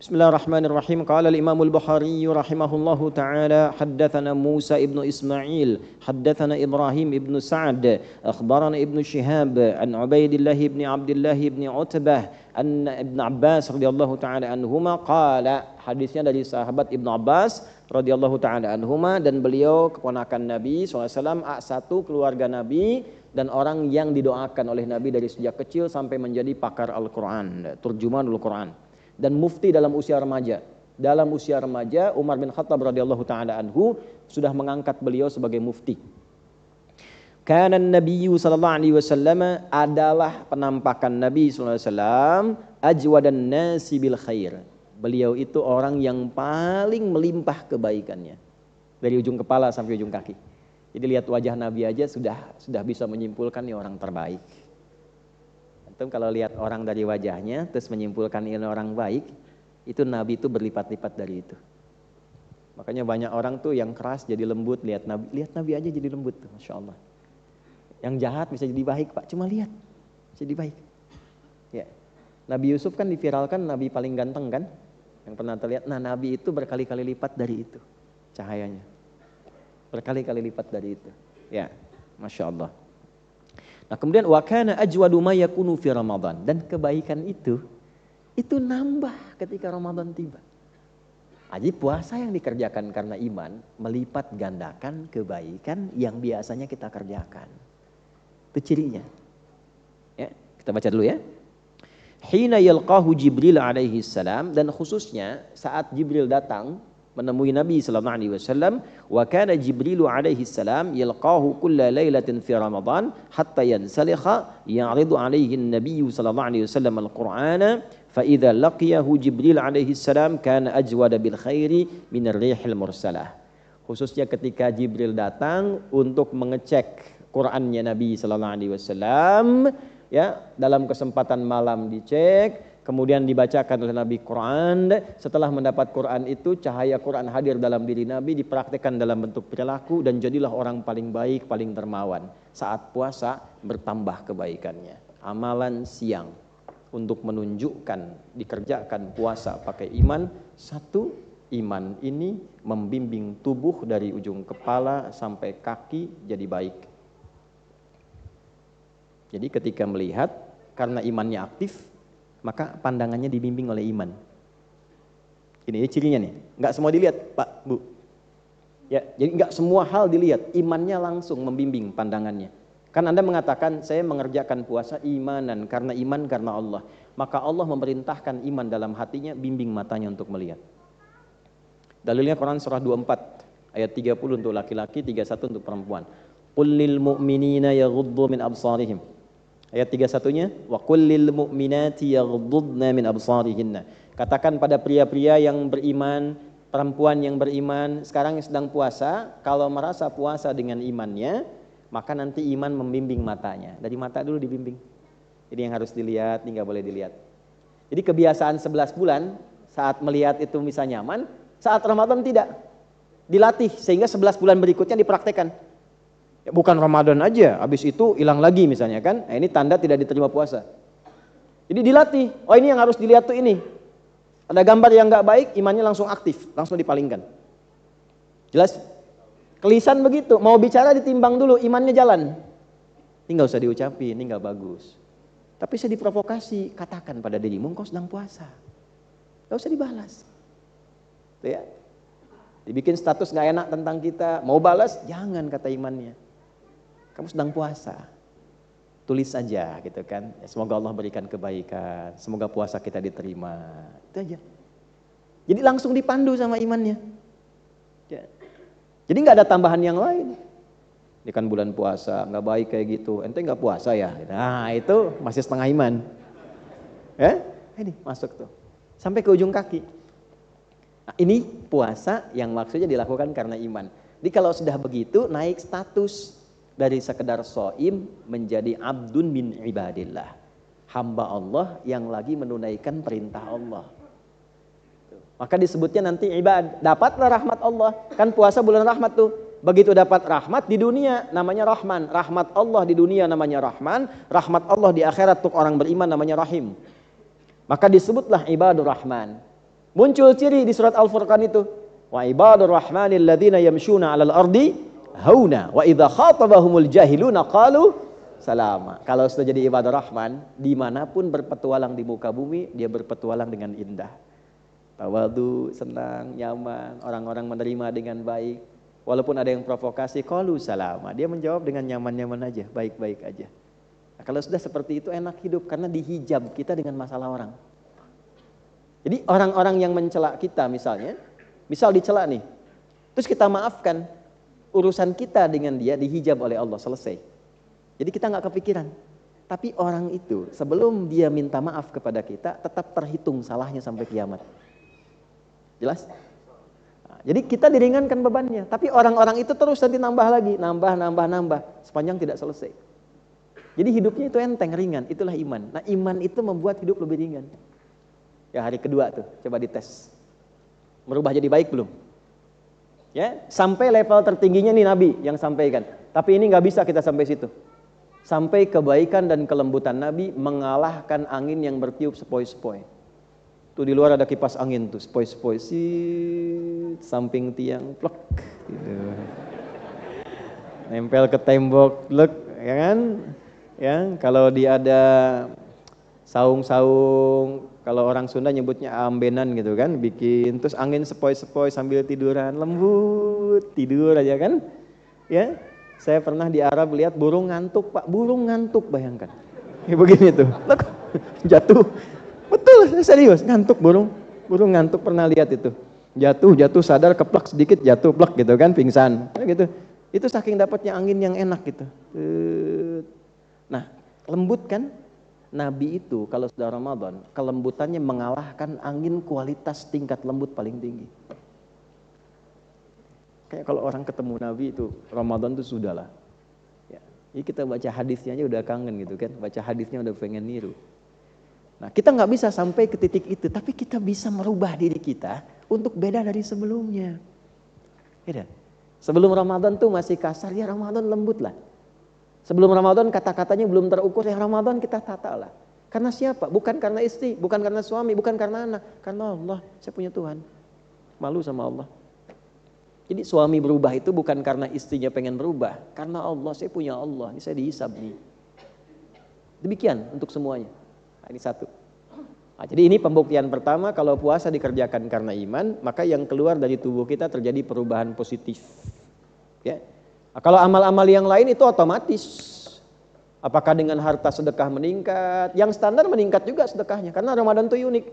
Bismillahirrahmanirrahim. Qala al-Imam al-Bukhari rahimahullahu taala haddatsana Musa ibnu Ismail, haddatsana Ibrahim ibnu Sa'd, akhbarana Ibnu Shihab an Ubaidillah ibn Abdullah ibn Utbah an Ibn Abbas radhiyallahu taala anhuma qala. Hadisnya dari sahabat Ibnu Abbas radhiyallahu taala anhuma, dan beliau keponakan Nabi SAW, satu keluarga Nabi dan orang yang didoakan oleh Nabi dari sejak kecil sampai menjadi pakar Al-Quran, turjumanul Quran, dan mufti dalam usia remaja. Dalam usia remaja Umar bin Khattab radhiyallahu taala anhu sudah mengangkat beliau sebagai mufti. Kana Nabi sallallahu alaihi wasallam, adalah penampakan Nabi sallallahu alaihi wasallam, ajwadan nasi bil khair. Beliau itu orang yang paling melimpah kebaikannya. Dari ujung kepala sampai ujung kaki. Jadi lihat wajah Nabi aja sudah bisa menyimpulkan ini orang terbaik. Kalau lihat orang dari wajahnya terus menyimpulkan ini orang baik, itu Nabi itu berlipat-lipat dari itu. Makanya banyak orang tuh yang keras jadi lembut, lihat Nabi aja jadi lembut tuh, Masya Allah. Yang jahat bisa jadi baik Pak, cuma lihat jadi baik. Ya. Nabi Yusuf kan diviralkan Nabi paling ganteng kan, yang pernah terlihat. Nah, Nabi itu berkali-kali lipat dari itu cahayanya, berkali-kali lipat dari itu. Ya, Masya Allah. Nah, kemudian wa kana ajwadu ma yakunu fi Ramadan, dan kebaikan itu nambah ketika Ramadan tiba. Jadi puasa yang dikerjakan karena iman melipat gandakan kebaikan yang biasanya kita kerjakan. Itu cirinya. Ya, kita baca dulu ya. Hina yalqahu Jibril alaihi salam, dan khususnya saat Jibril datang menemui Nabi sallallahu alaihi wasallam, wa kana Jibril alaihi salam yalqahu kulla lailatin fi Ramadan hatta yansalikha ya'ridu alaihi an-nabiy sallallahu alaihi wasallam al-Qur'ana fa idza laqiyahu Jibril alaihi salam kana ajwada bil khairi min ar-rihil mursalah. Khususnya ketika Jibril datang untuk mengecek Qur'annya Nabi sallallahu alaihi wasallam, ya, dalam kesempatan malam dicek, kemudian dibacakan oleh Nabi Quran. Setelah mendapat Quran itu, cahaya Quran hadir dalam diri Nabi, dipraktikkan dalam bentuk perilaku, dan jadilah orang paling baik, paling dermawan. Saat puasa bertambah kebaikannya. Amalan siang untuk menunjukkan dikerjakan puasa pakai iman. Satu, iman ini membimbing tubuh dari ujung kepala sampai kaki jadi baik. Jadi ketika melihat, karena imannya aktif, maka pandangannya dibimbing oleh iman. Ini cirinya nih, nggak semua dilihat, Pak, Bu. Ya, jadi nggak semua hal dilihat, imannya langsung membimbing pandangannya. Kan Anda mengatakan, saya mengerjakan puasa imanan, karena iman karena Allah. Maka Allah memerintahkan iman dalam hatinya, bimbing matanya untuk melihat. Dalilnya Quran surah 24, ayat 30 untuk laki-laki, 31 untuk perempuan. Qul lil mu'minina yaghuddu min absarihim. Ayat 31-nya, wa qul lil mu'minati yaghuddna min absarihinna. Katakan pada pria-pria yang beriman, perempuan yang beriman, sekarang yang sedang puasa, kalau merasa puasa dengan imannya, maka nanti iman membimbing matanya. Dari mata dulu dibimbing. Jadi yang harus dilihat, ini nggak boleh dilihat. Jadi kebiasaan 11 bulan, saat melihat itu bisa nyaman, saat Ramadan tidak. Dilatih, sehingga 11 bulan berikutnya dipraktekkan. Ya, bukan Ramadan aja, habis itu hilang lagi misalnya kan. Nah, ini tanda tidak diterima puasa. Jadi dilatih, oh ini yang harus dilihat tuh ini. Ada gambar yang nggak baik, imannya langsung aktif, langsung dipalingkan. Jelas? Kelisan begitu, mau bicara ditimbang dulu, imannya jalan. Ini nggak usah diucapin, ini nggak bagus. Tapi saya diprovokasi, katakan pada dirimu, engkau sedang puasa. Nggak usah dibalas. Tuh ya. Dibikin status nggak enak tentang kita, mau balas, jangan kata imannya. Kamu sedang puasa. Tulis saja gitu kan. Ya, semoga Allah berikan kebaikan, semoga puasa kita diterima. Itu aja. Jadi langsung dipandu sama imannya. Ya. Jadi nggak ada tambahan yang lain. Ini kan bulan puasa, nggak baik kayak gitu. Ente nggak puasa ya? Nah itu masih setengah iman. Ya, ini masuk tuh. Sampai ke ujung kaki. Nah, ini puasa yang maksudnya dilakukan karena iman. Jadi kalau sudah begitu, naik status dari sekedar shaim menjadi abdun min ibadillah. Hamba Allah yang lagi menunaikan perintah Allah. Maka disebutnya nanti ibad, dapatlah rahmat Allah. Kan puasa bulan rahmat tuh. Begitu dapat rahmat di dunia namanya Rahman. Rahmat Allah di dunia namanya Rahman. Rahmat Allah di akhirat untuk orang beriman namanya Rahim. Maka disebutlah ibadur Rahman. Muncul ciri di surat Al-Furqan itu. Wa ibadur rahmanil ladzina yamshuna 'alal ardi hauna wa idza khatabahumul jahiluna qalu salama. Kalau sudah jadi ibadah Rahman, dimanapun berpetualang di muka bumi, dia berpetualang dengan indah. Tawadu, senang, nyaman, orang-orang menerima dengan baik. Walaupun ada yang provokasi, qalu salama. Dia menjawab dengan nyaman-nyaman aja, baik-baik aja. Nah, kalau sudah seperti itu enak hidup karena dihijab kita dengan masalah orang. Jadi orang-orang yang mencela kita misalnya, misal dicela nih, terus kita maafkan, urusan kita dengan dia dihijab oleh Allah, selesai. Jadi kita nggak kepikiran. Tapi orang itu sebelum dia minta maaf kepada kita, tetap terhitung salahnya sampai kiamat. Jelas? Nah, jadi kita diringankan bebannya. Tapi orang-orang itu terus nanti nambah lagi, nambah, sepanjang tidak selesai. Jadi hidupnya itu enteng, ringan, itulah iman. Nah iman itu membuat hidup lebih ringan. Ya hari kedua tuh, coba dites. Merubah jadi baik belum? Ya, sampai level tertingginya nih Nabi yang sampaikan. Tapi ini nggak bisa kita sampai situ. Sampai kebaikan dan kelembutan Nabi mengalahkan angin yang bertiup sepoi-sepoi. Tuh di luar ada kipas angin tuh, sepoi-sepoi, samping tiang, plek, gitu. Nempel ke tembok, plek, ya kan? Ya, kalau dia ada saung-saung, kalau orang Sunda nyebutnya ambenan gitu kan, bikin terus angin sepoi-sepoi sambil tiduran, lembut, tidur aja kan. Ya, saya pernah di Arab lihat burung ngantuk, Pak, burung ngantuk, bayangkan. Ya begini tuh, jatuh, betul, serius, ngantuk burung ngantuk, pernah lihat itu. Jatuh sadar, keplak sedikit, jatuh, plek gitu kan, pingsan, gitu. Itu saking dapatnya angin yang enak gitu. Nah, lembut kan? Nabi itu kalau sudah Ramadan, kelembutannya mengalahkan angin kualitas tingkat lembut paling tinggi. Kayak kalau orang ketemu Nabi itu, Ramadan itu sudahlah. Ya. Jadi kita baca hadisnya aja udah kangen gitu kan, baca hadisnya udah pengen niru. Nah, kita nggak bisa sampai ke titik itu, tapi kita bisa merubah diri kita untuk beda dari sebelumnya. Beda. Sebelum Ramadan tuh masih kasar, ya Ramadan lembut lah. Sebelum Ramadan kata-katanya belum terukur, ya Ramadan kita tata lah. Karena siapa? Bukan karena istri, bukan karena suami, bukan karena anak. Karena Allah, saya punya Tuhan. Malu sama Allah. Jadi suami berubah itu bukan karena istrinya pengen berubah. Karena Allah, saya punya Allah, ini saya dihisab nih. Demikian untuk semuanya. Nah, ini satu. Nah, jadi ini pembuktian pertama, kalau puasa dikerjakan karena iman, maka yang keluar dari tubuh kita terjadi perubahan positif. Ya. Nah, kalau amal-amal yang lain itu otomatis. Apakah dengan harta sedekah meningkat? Yang standar meningkat juga sedekahnya, karena Ramadan itu unik.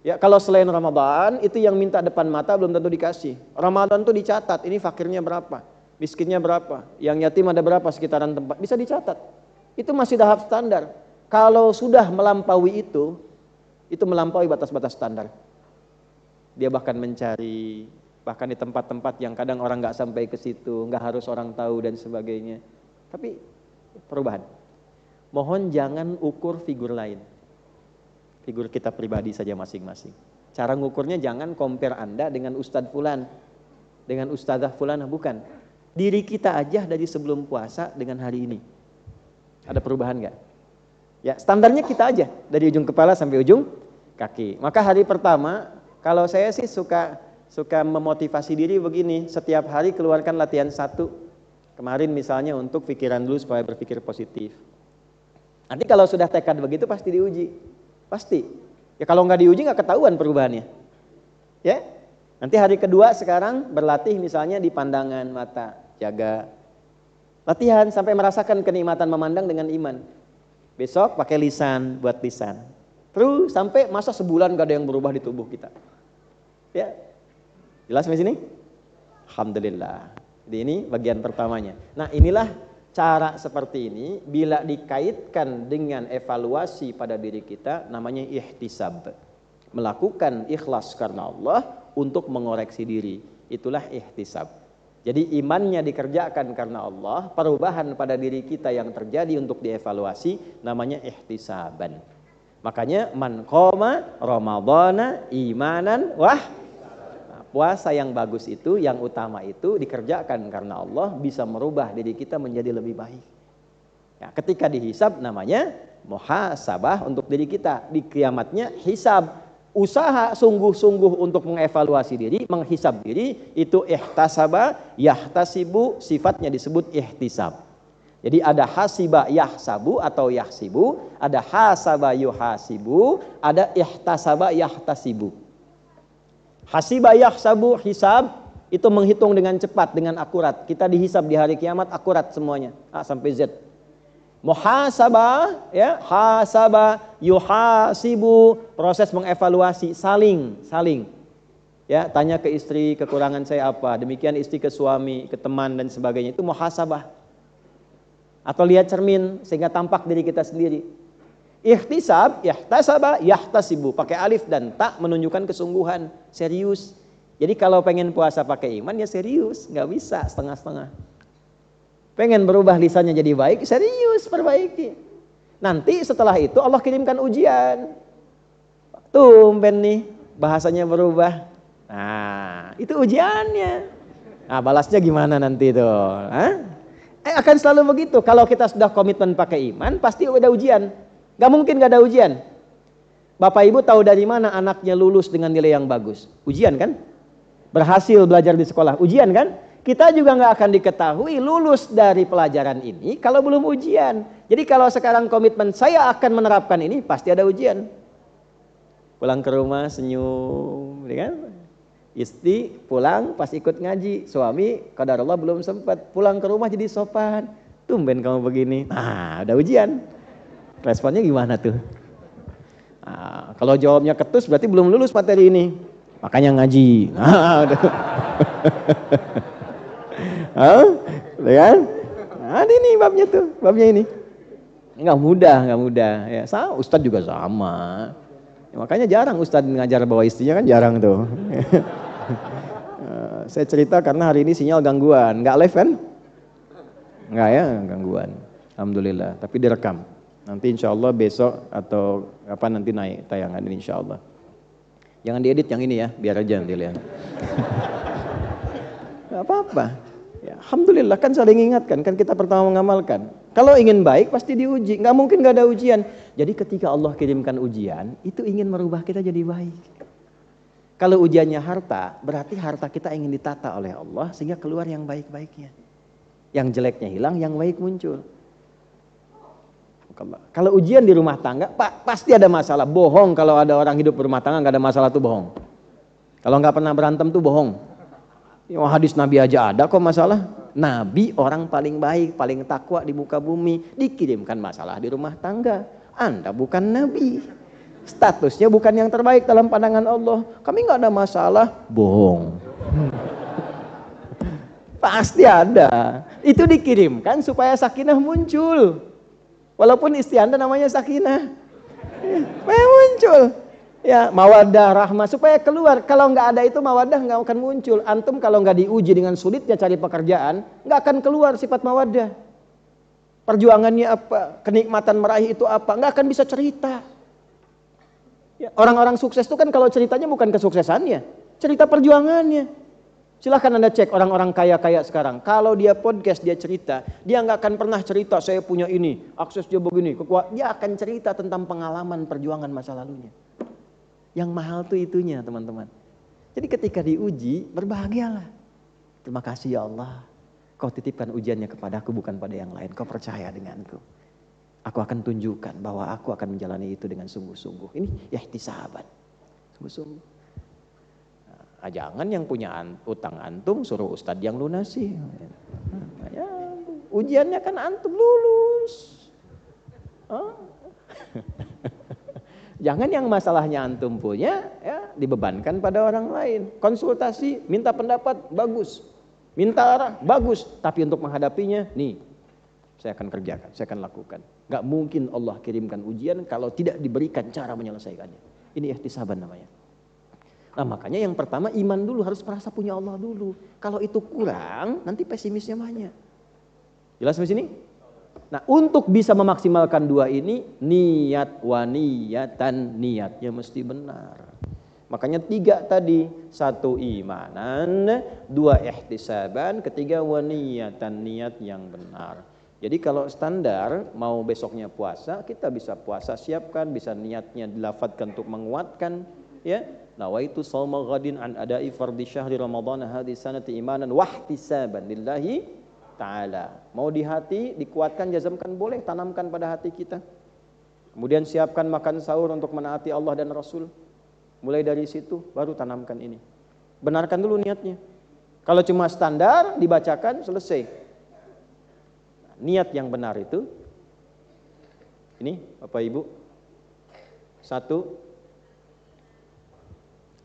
Ya, kalau selain Ramadan itu yang minta depan mata belum tentu dikasih. Ramadan itu dicatat, ini fakirnya berapa, miskinnya berapa, yang yatim ada berapa sekitaran tempat, bisa dicatat. Itu masih tahap standar. Kalau sudah melampaui itu melampaui batas-batas standar. Dia bahkan mencari, bahkan di tempat-tempat yang kadang orang nggak sampai ke situ, nggak harus orang tahu dan sebagainya. Tapi perubahan. Mohon jangan ukur figur lain. Figur kita pribadi saja masing-masing. Cara ngukurnya jangan compare Anda dengan Ustadz Fulan, dengan Ustadzah Fulana, bukan. Diri kita aja dari sebelum puasa dengan hari ini. Ada perubahan nggak? Ya, standarnya kita aja dari ujung kepala sampai ujung kaki. Maka hari pertama, kalau saya sih suka memotivasi diri begini, setiap hari keluarkan latihan 1. Kemarin misalnya untuk pikiran dulu supaya berpikir positif. Nanti kalau sudah tekad begitu pasti diuji. Pasti. Ya kalau nggak diuji nggak ketahuan perubahannya. Ya. Nanti hari kedua sekarang berlatih misalnya di pandangan mata, jaga. Latihan sampai merasakan kenikmatan memandang dengan iman. Besok pakai lisan, buat lisan. Terus sampai masa sebulan gak ada yang berubah di tubuh kita. Ya. Jelas sampai sini? Alhamdulillah. Jadi ini bagian pertamanya. Nah, inilah cara seperti ini bila dikaitkan dengan evaluasi pada diri kita namanya ihtisab. Melakukan ikhlas karena Allah untuk mengoreksi diri. Itulah ihtisab. Jadi imannya dikerjakan karena Allah, perubahan pada diri kita yang terjadi untuk dievaluasi namanya ihtisaban. Makanya man qoma ramadhana imanan puasa yang bagus itu, yang utama itu dikerjakan karena Allah bisa merubah diri kita menjadi lebih baik. Ya, ketika dihisab namanya muhasabah untuk diri kita. Di kiamatnya hisab. Usaha sungguh-sungguh untuk mengevaluasi diri, menghisab diri, itu ihtasaba, yahtasibu, sifatnya disebut ihtisab. Jadi ada hasiba yahsabu atau yahsibu, ada hasaba yuhasibu, ada ihtasaba yahtasibu. Hasiba yahsabu, hisab, itu menghitung dengan cepat, dengan akurat. Kita dihisab di hari kiamat akurat semuanya, A sampai Z. Muhasabah, ya, hasaba, yuhasibu, proses mengevaluasi, saling. Ya, tanya ke istri kekurangan saya apa, demikian istri ke suami, ke teman dan sebagainya, itu muhasabah. Atau lihat cermin sehingga tampak diri kita sendiri. Ihtisab, yahtasaba, yahtasibu, pakai alif dan ta menunjukkan kesungguhan, serius. Jadi kalau pengen puasa pakai iman ya serius, nggak bisa setengah-setengah. Pengen berubah lisannya jadi baik, serius perbaiki. Nanti setelah itu Allah kirimkan ujian. Tumben nih bahasanya berubah. Nah, itu ujiannya. Nah, balasnya gimana nanti tuh? Akan selalu begitu. Kalau kita sudah komitmen pakai iman, pasti ada ujian. Gak mungkin gak ada ujian. Bapak Ibu tahu dari mana anaknya lulus dengan nilai yang bagus? Ujian kan? Berhasil belajar di sekolah, ujian kan? Kita juga gak akan diketahui lulus dari pelajaran ini kalau belum ujian. Jadi kalau sekarang komitmen saya akan menerapkan ini, pasti ada ujian. Pulang ke rumah senyum, kan? Istri pulang pas ikut ngaji, suami qadarullah belum sempat, pulang ke rumah jadi sopan. Tumben kamu begini. Nah, ada ujian. Responnya gimana tuh? Nah, kalau jawabnya ketus berarti belum lulus materi ini. Makanya ngaji. Kan? Nah, ini babnya tuh, babnya ini. Enggak mudah. Ya, Ustadz juga sama. Ya, makanya jarang Ustadz ngajar bawa istrinya kan jarang tuh. Saya cerita karena hari ini sinyal gangguan, enggak live kan? Enggak ya, gangguan. Alhamdulillah, tapi direkam. Nanti insya Allah besok atau Kapan nanti naik tayangan ini insyaallah. Jangan diedit yang ini ya, biar aja nanti lihat. Gak apa-apa. Ya, alhamdulillah kan saling ingatkan, kan kita pertama mengamalkan. Kalau ingin baik pasti diuji, nggak mungkin nggak ada ujian. Jadi ketika Allah kirimkan ujian, itu ingin merubah kita jadi baik. Kalau ujiannya harta, berarti harta kita ingin ditata oleh Allah sehingga keluar yang baik-baiknya. Yang jeleknya hilang, yang baik muncul. Kalau ujian di rumah tangga, pasti ada masalah. Bohong kalau ada orang hidup berumah tangga nggak ada masalah tuh bohong. Kalau nggak pernah berantem tuh bohong. Ya, hadis Nabi aja ada kok masalah. Nabi orang paling baik, paling takwa di muka bumi, dikirimkan masalah di rumah tangga. Anda bukan Nabi. Statusnya bukan yang terbaik dalam pandangan Allah. Kami nggak ada masalah, bohong. Pasti ada. Itu dikirimkan supaya sakinah muncul. Walaupun istri Anda namanya Sakinah. Supaya muncul. Ya, mawaddah, rahmah. Supaya keluar. Kalau nggak ada itu mawaddah nggak akan muncul. Antum kalau nggak diuji dengan sulitnya cari pekerjaan, nggak akan keluar sifat mawaddah. Perjuangannya apa? Kenikmatan meraih itu apa? Nggak akan bisa cerita. Ya, orang-orang sukses itu kan kalau ceritanya bukan kesuksesannya. Cerita perjuangannya. Silahkan Anda cek orang-orang kaya-kaya sekarang. Kalau dia podcast, dia cerita. Dia nggak akan pernah cerita, saya punya ini, akses dia begini. Dia akan cerita tentang pengalaman perjuangan masa lalunya. Yang mahal tuh itunya teman-teman. Jadi ketika diuji, berbahagialah. Terima kasih ya Allah. Kau titipkan ujiannya kepadaku bukan pada yang lain. Kau percaya denganku. Aku akan tunjukkan bahwa aku akan menjalani itu dengan sungguh-sungguh. Ini ihtisaban. Sungguh-sungguh. Jangan yang punya utang antum suruh ustadz yang lunasi. Ya, ujiannya kan antum lulus. Jangan yang masalahnya antum punya ya dibebankan pada orang lain. Konsultasi, minta pendapat, bagus. Minta arah, bagus. Tapi untuk menghadapinya, nih saya akan kerjakan, saya akan lakukan. Gak mungkin Allah kirimkan ujian kalau tidak diberikan cara menyelesaikannya. Ini ihtisaban namanya. Nah makanya yang pertama iman dulu, harus merasa punya Allah dulu. Kalau itu kurang, nanti pesimisnya banyak. Jelas di sini? Nah untuk bisa memaksimalkan dua ini, niat wa niyatan, niatnya mesti benar. Makanya 3 tadi, 1 imanan, 2 ihtisaban, 3 wa niyatan, niat yang benar. Jadi kalau standar mau besoknya puasa, kita bisa puasa siapkan, bisa niatnya dilafadzkan untuk menguatkan, ya. Nawaitu shauma ghadin an adai fardhi syahri ramadhan hadhihi sanati imanan wa ihtisaban lillahi ta'ala. Mau di hati dikuatkan, jazamkan, boleh tanamkan pada hati kita. Kemudian siapkan makan sahur untuk menaati Allah dan Rasul. Mulai dari situ baru tanamkan ini. Benarkan dulu niatnya. Kalau cuma standar dibacakan selesai. Niat yang benar itu ini Bapak Ibu, 1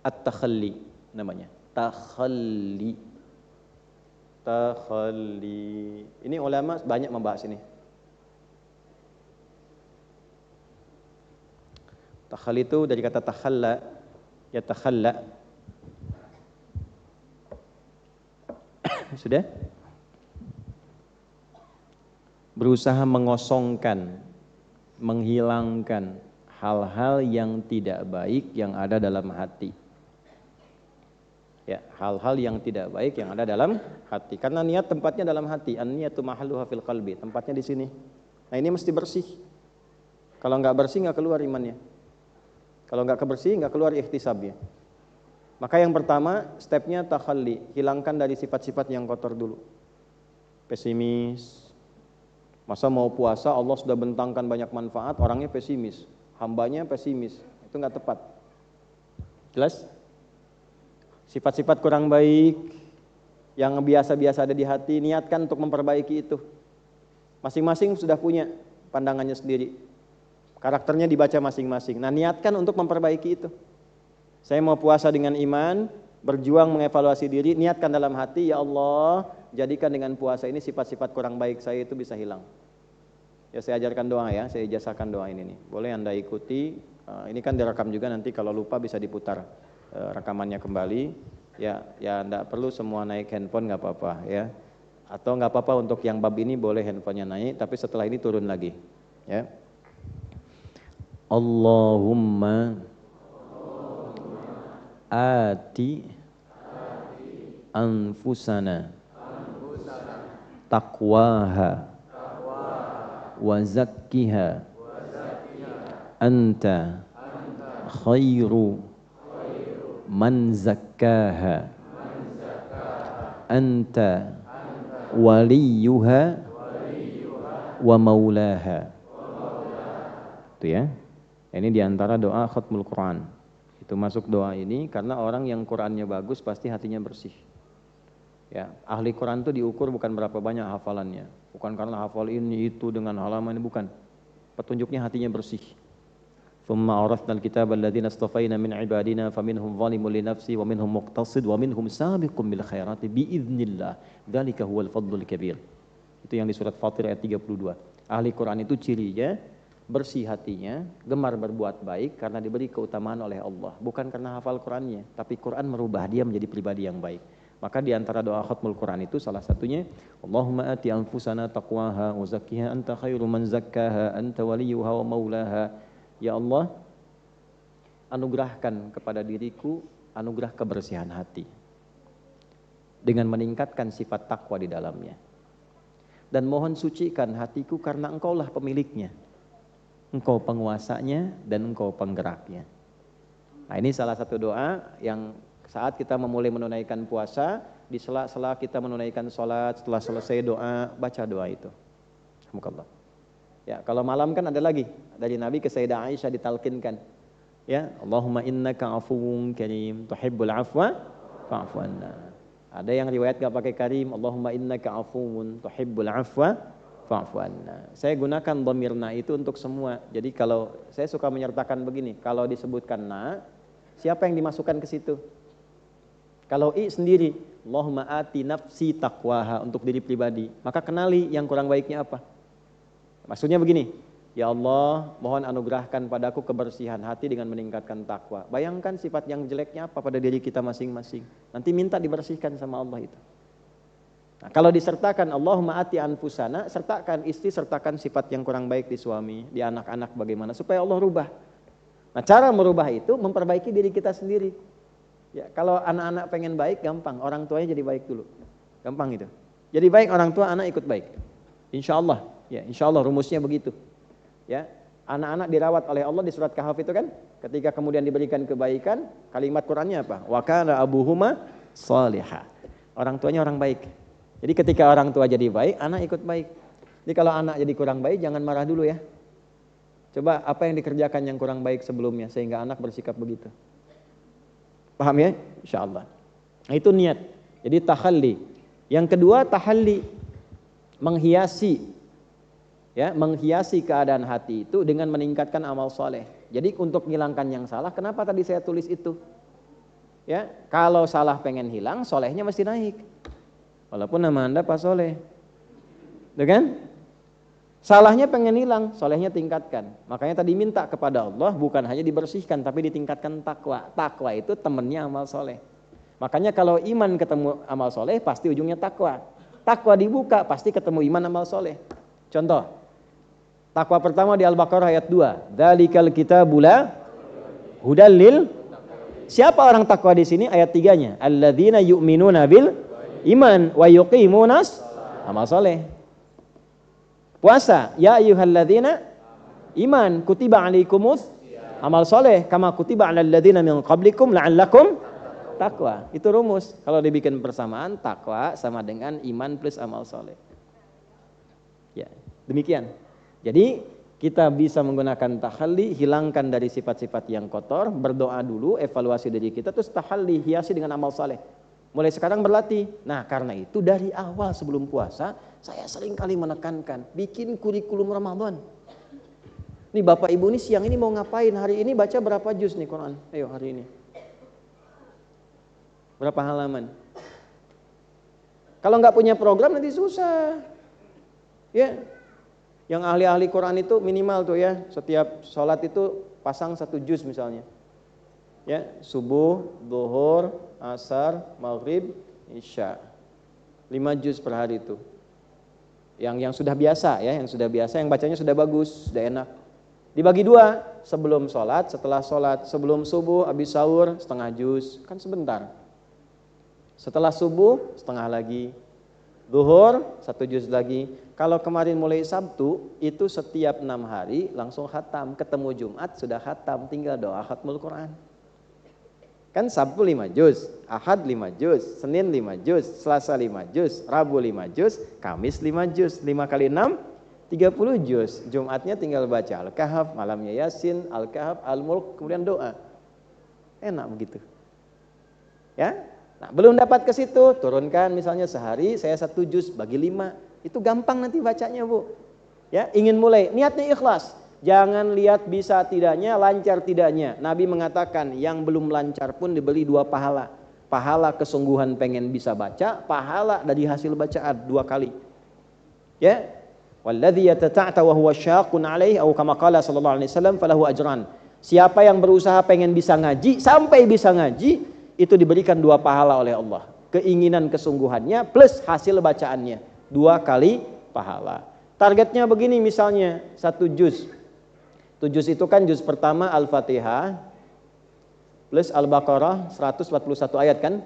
at-takhalli namanya. Takhalli. Ini ulama banyak membahas ini. Takhalli itu dari kata takhalla, ya takhalla. Sudah? Berusaha mengosongkan, menghilangkan hal-hal yang tidak baik yang ada dalam hati. Ya, hal-hal yang tidak baik yang ada dalam hati. Karena niat tempatnya dalam hati. An-niyatu mahalluha fil qalbi. Tempatnya di sini. Nah, ini mesti bersih. Kalau enggak bersih enggak keluar imannya. Kalau enggak kebersih enggak keluar ihtisabnya. Maka yang pertama, stepnya takhalli, hilangkan dari sifat-sifat yang kotor dulu. Pesimis. Masa mau puasa Allah sudah bentangkan banyak manfaat, orangnya pesimis. Hambanya pesimis. Itu enggak tepat. Jelas? Sifat-sifat kurang baik yang biasa-biasa ada di hati, niatkan untuk memperbaiki itu. Masing-masing sudah punya pandangannya sendiri. Karakternya dibaca masing-masing. Nah, niatkan untuk memperbaiki itu. Saya mau puasa dengan iman, berjuang mengevaluasi diri, niatkan dalam hati, ya Allah, jadikan dengan puasa ini sifat-sifat kurang baik saya itu bisa hilang. Ya saya ajarkan doa ya, saya ijazahkan doa ini nih. Boleh Anda ikuti, ini kan direkam juga, nanti kalau lupa bisa diputar rekamannya kembali. Ya enggak perlu semua naik handphone, nggak apa-apa ya. Atau nggak apa-apa untuk yang bab ini boleh handphonenya naik, tapi setelah ini turun lagi. Ya. Allahumma ati anfusana taqwaha wa zakkiha anta khairu man zakkaha anta waliyuha wa maulaha. Itu ya. Ini diantara doa khatmul Quran. Itu masuk doa ini karena orang yang Qurannya bagus pasti hatinya bersih. Ya, ahli Quran itu diukur bukan berapa banyak hafalannya, bukan karena hafal ini itu dengan halaman, bukan. Petunjuknya hatinya bersih. Tsumma awrathnal kitaba alladziina istafaina min ibadina faminhum zalimun li nafsihi wa minhum muqtasid wa minhum sabiqun bil khairati biidznillah. Dzalika huwal fadlul kabir. Itu yang di surat Fatir ayat 32. Ahli Quran itu cirinya bersih hatinya, gemar berbuat baik karena diberi keutamaan oleh Allah, bukan karena hafal Qurannya, tapi Quran merubah dia menjadi pribadi yang baik. Maka di antara doa khatmul Quran itu salah satunya Allahumma ati anfusana taqwaha wa zakkiha anta khairu man zakkaha anta waliyuha wa maulaha. Ya Allah, anugerahkan kepada diriku anugerah kebersihan hati dengan meningkatkan sifat takwa di dalamnya, dan mohon sucikan hatiku karena engkaulah pemiliknya, engkau penguasanya dan engkau penggeraknya. Nah, ini salah satu doa yang saat kita memulai menunaikan puasa, di sela-sela kita menunaikan sholat, setelah selesai doa, baca doa itu. Alhamdulillah. Ya, kalau malam kan ada lagi dari Nabi ke Sayyidah Aisyah ditalkinkan. Ya, Allahumma innaka afuwun karim tuhibbul afwa fa'fu anna. Ada yang riwayat enggak pakai karim, Allahumma innaka afuwun tuhibbul afwa fa'fu anna. Saya gunakan dhamirna itu untuk semua. Jadi kalau saya suka menyertakan begini, kalau disebutkan na, siapa yang dimasukkan ke situ? Kalau i sendiri, Allahumma ati nafsi taqwaha, untuk diri pribadi, maka kenali yang kurang baiknya apa. Maksudnya begini, ya Allah, mohon anugerahkan padaku kebersihan hati dengan meningkatkan takwa. Bayangkan sifat yang jeleknya apa pada diri kita masing-masing. Nanti minta dibersihkan sama Allah itu. Nah, kalau disertakan Allahumma ati anfusana, sertakan istri, sertakan sifat yang kurang baik di suami, di anak-anak bagaimana supaya Allah rubah. Nah, cara merubah itu memperbaiki diri kita sendiri. Ya, kalau anak-anak pengen baik gampang, orang tuanya jadi baik dulu. Gampang itu. Jadi baik orang tua, anak ikut baik. Insyaallah, ya insyaallah rumusnya begitu. Ya, anak-anak dirawat oleh Allah di surat Kahf itu kan, ketika kemudian diberikan kebaikan, kalimat Qur'annya apa? Wa kana abuhuma shalihah. Orang tuanya orang baik. Jadi ketika orang tua jadi baik, anak ikut baik. Jadi kalau anak jadi kurang baik, jangan marah dulu ya. Coba apa yang dikerjakan yang kurang baik sebelumnya sehingga anak bersikap begitu. Paham ya? Insyaallah. Nah, itu niat. Jadi tahalli. Yang kedua tahalli, menghiasi. Ya, menghiasi keadaan hati itu dengan meningkatkan amal soleh. Jadi untuk menghilangkan yang salah, kenapa tadi saya tulis itu? Ya, kalau salah pengen hilang, solehnya mesti naik. Walaupun nama Anda Pak Soleh. Tuh kan? Salahnya pengen hilang, solehnya tingkatkan. Makanya tadi minta kepada Allah bukan hanya dibersihkan, tapi ditingkatkan takwa. Takwa itu temannya amal soleh. Makanya kalau iman ketemu amal soleh, pasti ujungnya takwa. Takwa dibuka, pasti ketemu iman amal soleh. Contoh, takwa pertama di Al-Baqarah ayat 2. Dzalikal kitabul la hudal lil. Siapa orang takwa di sini? Ayat 3-nya. Alladzina yu'minuna bil iman wa yuqimunas amal soleh. Puasa, ya ayyuhalladzina iman kutiba alaikumus amal soleh kama kutiba alal ladzina min qablikum la'allakum taqwa. Itu rumus. Kalau dibikin persamaan, takwa sama dengan iman plus amal soleh. Ya, demikian. Jadi kita bisa menggunakan tahalli, hilangkan dari sifat-sifat yang kotor, berdoa dulu, evaluasi diri kita, terus tahalli, hiasi dengan amal soleh. Mulai sekarang berlatih. Nah, karena itu dari awal sebelum puasa, saya sering kali menekankan, bikin kurikulum Ramadan. Nih Bapak Ibu nih siang ini mau ngapain? Hari ini baca berapa juz nih Quran? Ayo hari ini. Berapa halaman? Kalau nggak punya program nanti susah. Ya, yang ahli-ahli Quran itu minimal tuh ya, setiap sholat itu pasang 1 juz misalnya. Ya, subuh, zuhur, asar, maghrib, isya. 5 juz per hari itu. Yang sudah biasa ya, yang sudah biasa, yang bacanya sudah bagus, sudah enak. Dibagi 2, sebelum sholat, setelah sholat, sebelum subuh, habis sahur, setengah juz, kan sebentar. Setelah subuh, setengah lagi. Zuhur, 1 juz lagi. Kalau kemarin mulai Sabtu, itu setiap 6 hari langsung khatam. Ketemu Jumat, sudah khatam, tinggal doa khatmul Quran. Kan Sabtu 5 juz, Ahad 5 juz, Senin 5 juz, Selasa 5 juz, Rabu 5 juz, Kamis 5 juz, 5 kali 6, 30 juz. Jumatnya tinggal baca Al-Kahf, malamnya Yasin, Al-Kahf, Al-Mulk, kemudian doa. Enak begitu. Ya, nah belum dapat ke situ, turunkan misalnya sehari saya 1 juz bagi 5. Itu gampang nanti bacanya, Bu. Ya, ingin mulai, niatnya ikhlas. Jangan lihat bisa tidaknya, lancar tidaknya. Nabi mengatakan yang belum lancar pun diberi 2 pahala. Pahala kesungguhan pengen bisa baca, pahala dari hasil bacaan 2 kali. Ya. Walladzi yatata'ta wa huwa syaqqun 'alaihi atau kama qala sallallahu alaihi wasallam falahu ajran. Siapa yang berusaha pengen bisa ngaji sampai bisa ngaji, itu diberikan 2 pahala oleh Allah. Keinginan kesungguhannya plus hasil bacaannya. 2 kali pahala. Targetnya begini misalnya 1 juz. 1 juz itu kan juz pertama Al-Fatihah plus Al-Baqarah 141 ayat kan.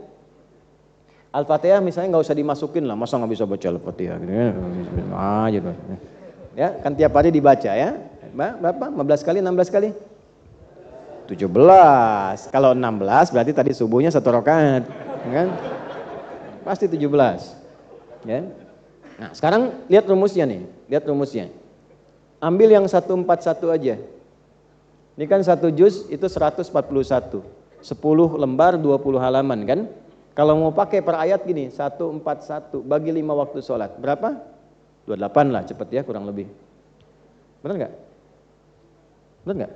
Al-Fatihah misalnya nggak usah dimasukin lah, masa nggak bisa baca Al-Fatihah gitu ya. Ya, kan tiap hari dibaca ya. Berapa? 15 kali, 16 kali? 17. Kalau 16 berarti tadi subuhnya 1 rakaat, kan? Pasti 17. Ya. Nah, sekarang lihat rumusnya nih, lihat rumusnya. Ambil yang 141 aja. Ini kan 1 juz itu 141. 10 lembar 20 halaman kan? Kalau mau pakai per ayat gini, 141 bagi 5 waktu sholat. Berapa? 28 lah cepet ya kurang lebih. Benar nggak? Benar nggak?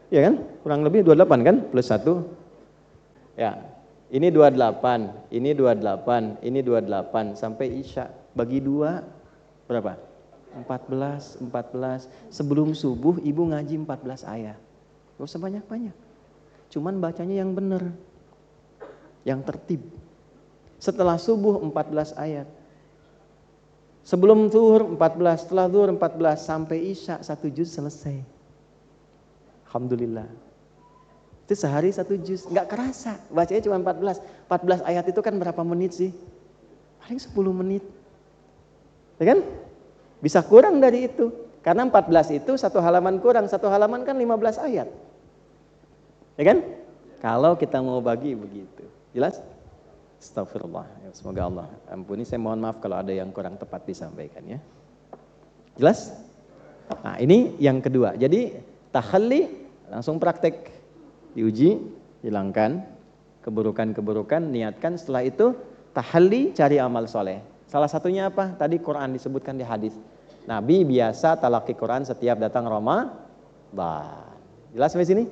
Iya kan? Kurang lebih 28 kan? Plus 1. Ya, ini 28, ini 28, ini 28 sampai Isya. Bagi 2 berapa? 14. Sebelum subuh ibu ngaji 14 ayat. Gak usah banyak-banyak. Cuman bacanya yang benar. Yang tertib. Setelah subuh 14 ayat. Sebelum zuhur 14, setelah zuhur 14 sampai Isya 1 juz selesai. Alhamdulillah. Itu sehari 1 juz, enggak kerasa. Bacanya cuma 14. 14 ayat itu kan berapa menit sih? Paling 10 menit. Ya kan? Bisa kurang dari itu. Karena 14 itu 1 halaman kurang, 1 halaman kan 15 ayat. Ya kan? Kalau kita mau bagi begitu. Jelas? Astagfirullah. Semoga Allah ampuni. Saya mohon maaf kalau ada yang kurang tepat disampaikan ya. Jelas? Nah, ini yang kedua. Jadi tahalli langsung praktek. Diuji, hilangkan keburukan-keburukan, niatkan. Setelah itu tahalli, cari amal soleh. Salah satunya apa? Tadi Quran disebutkan di hadis. Nabi biasa talaki Quran setiap datang Ramadan. Jelas sampai sini?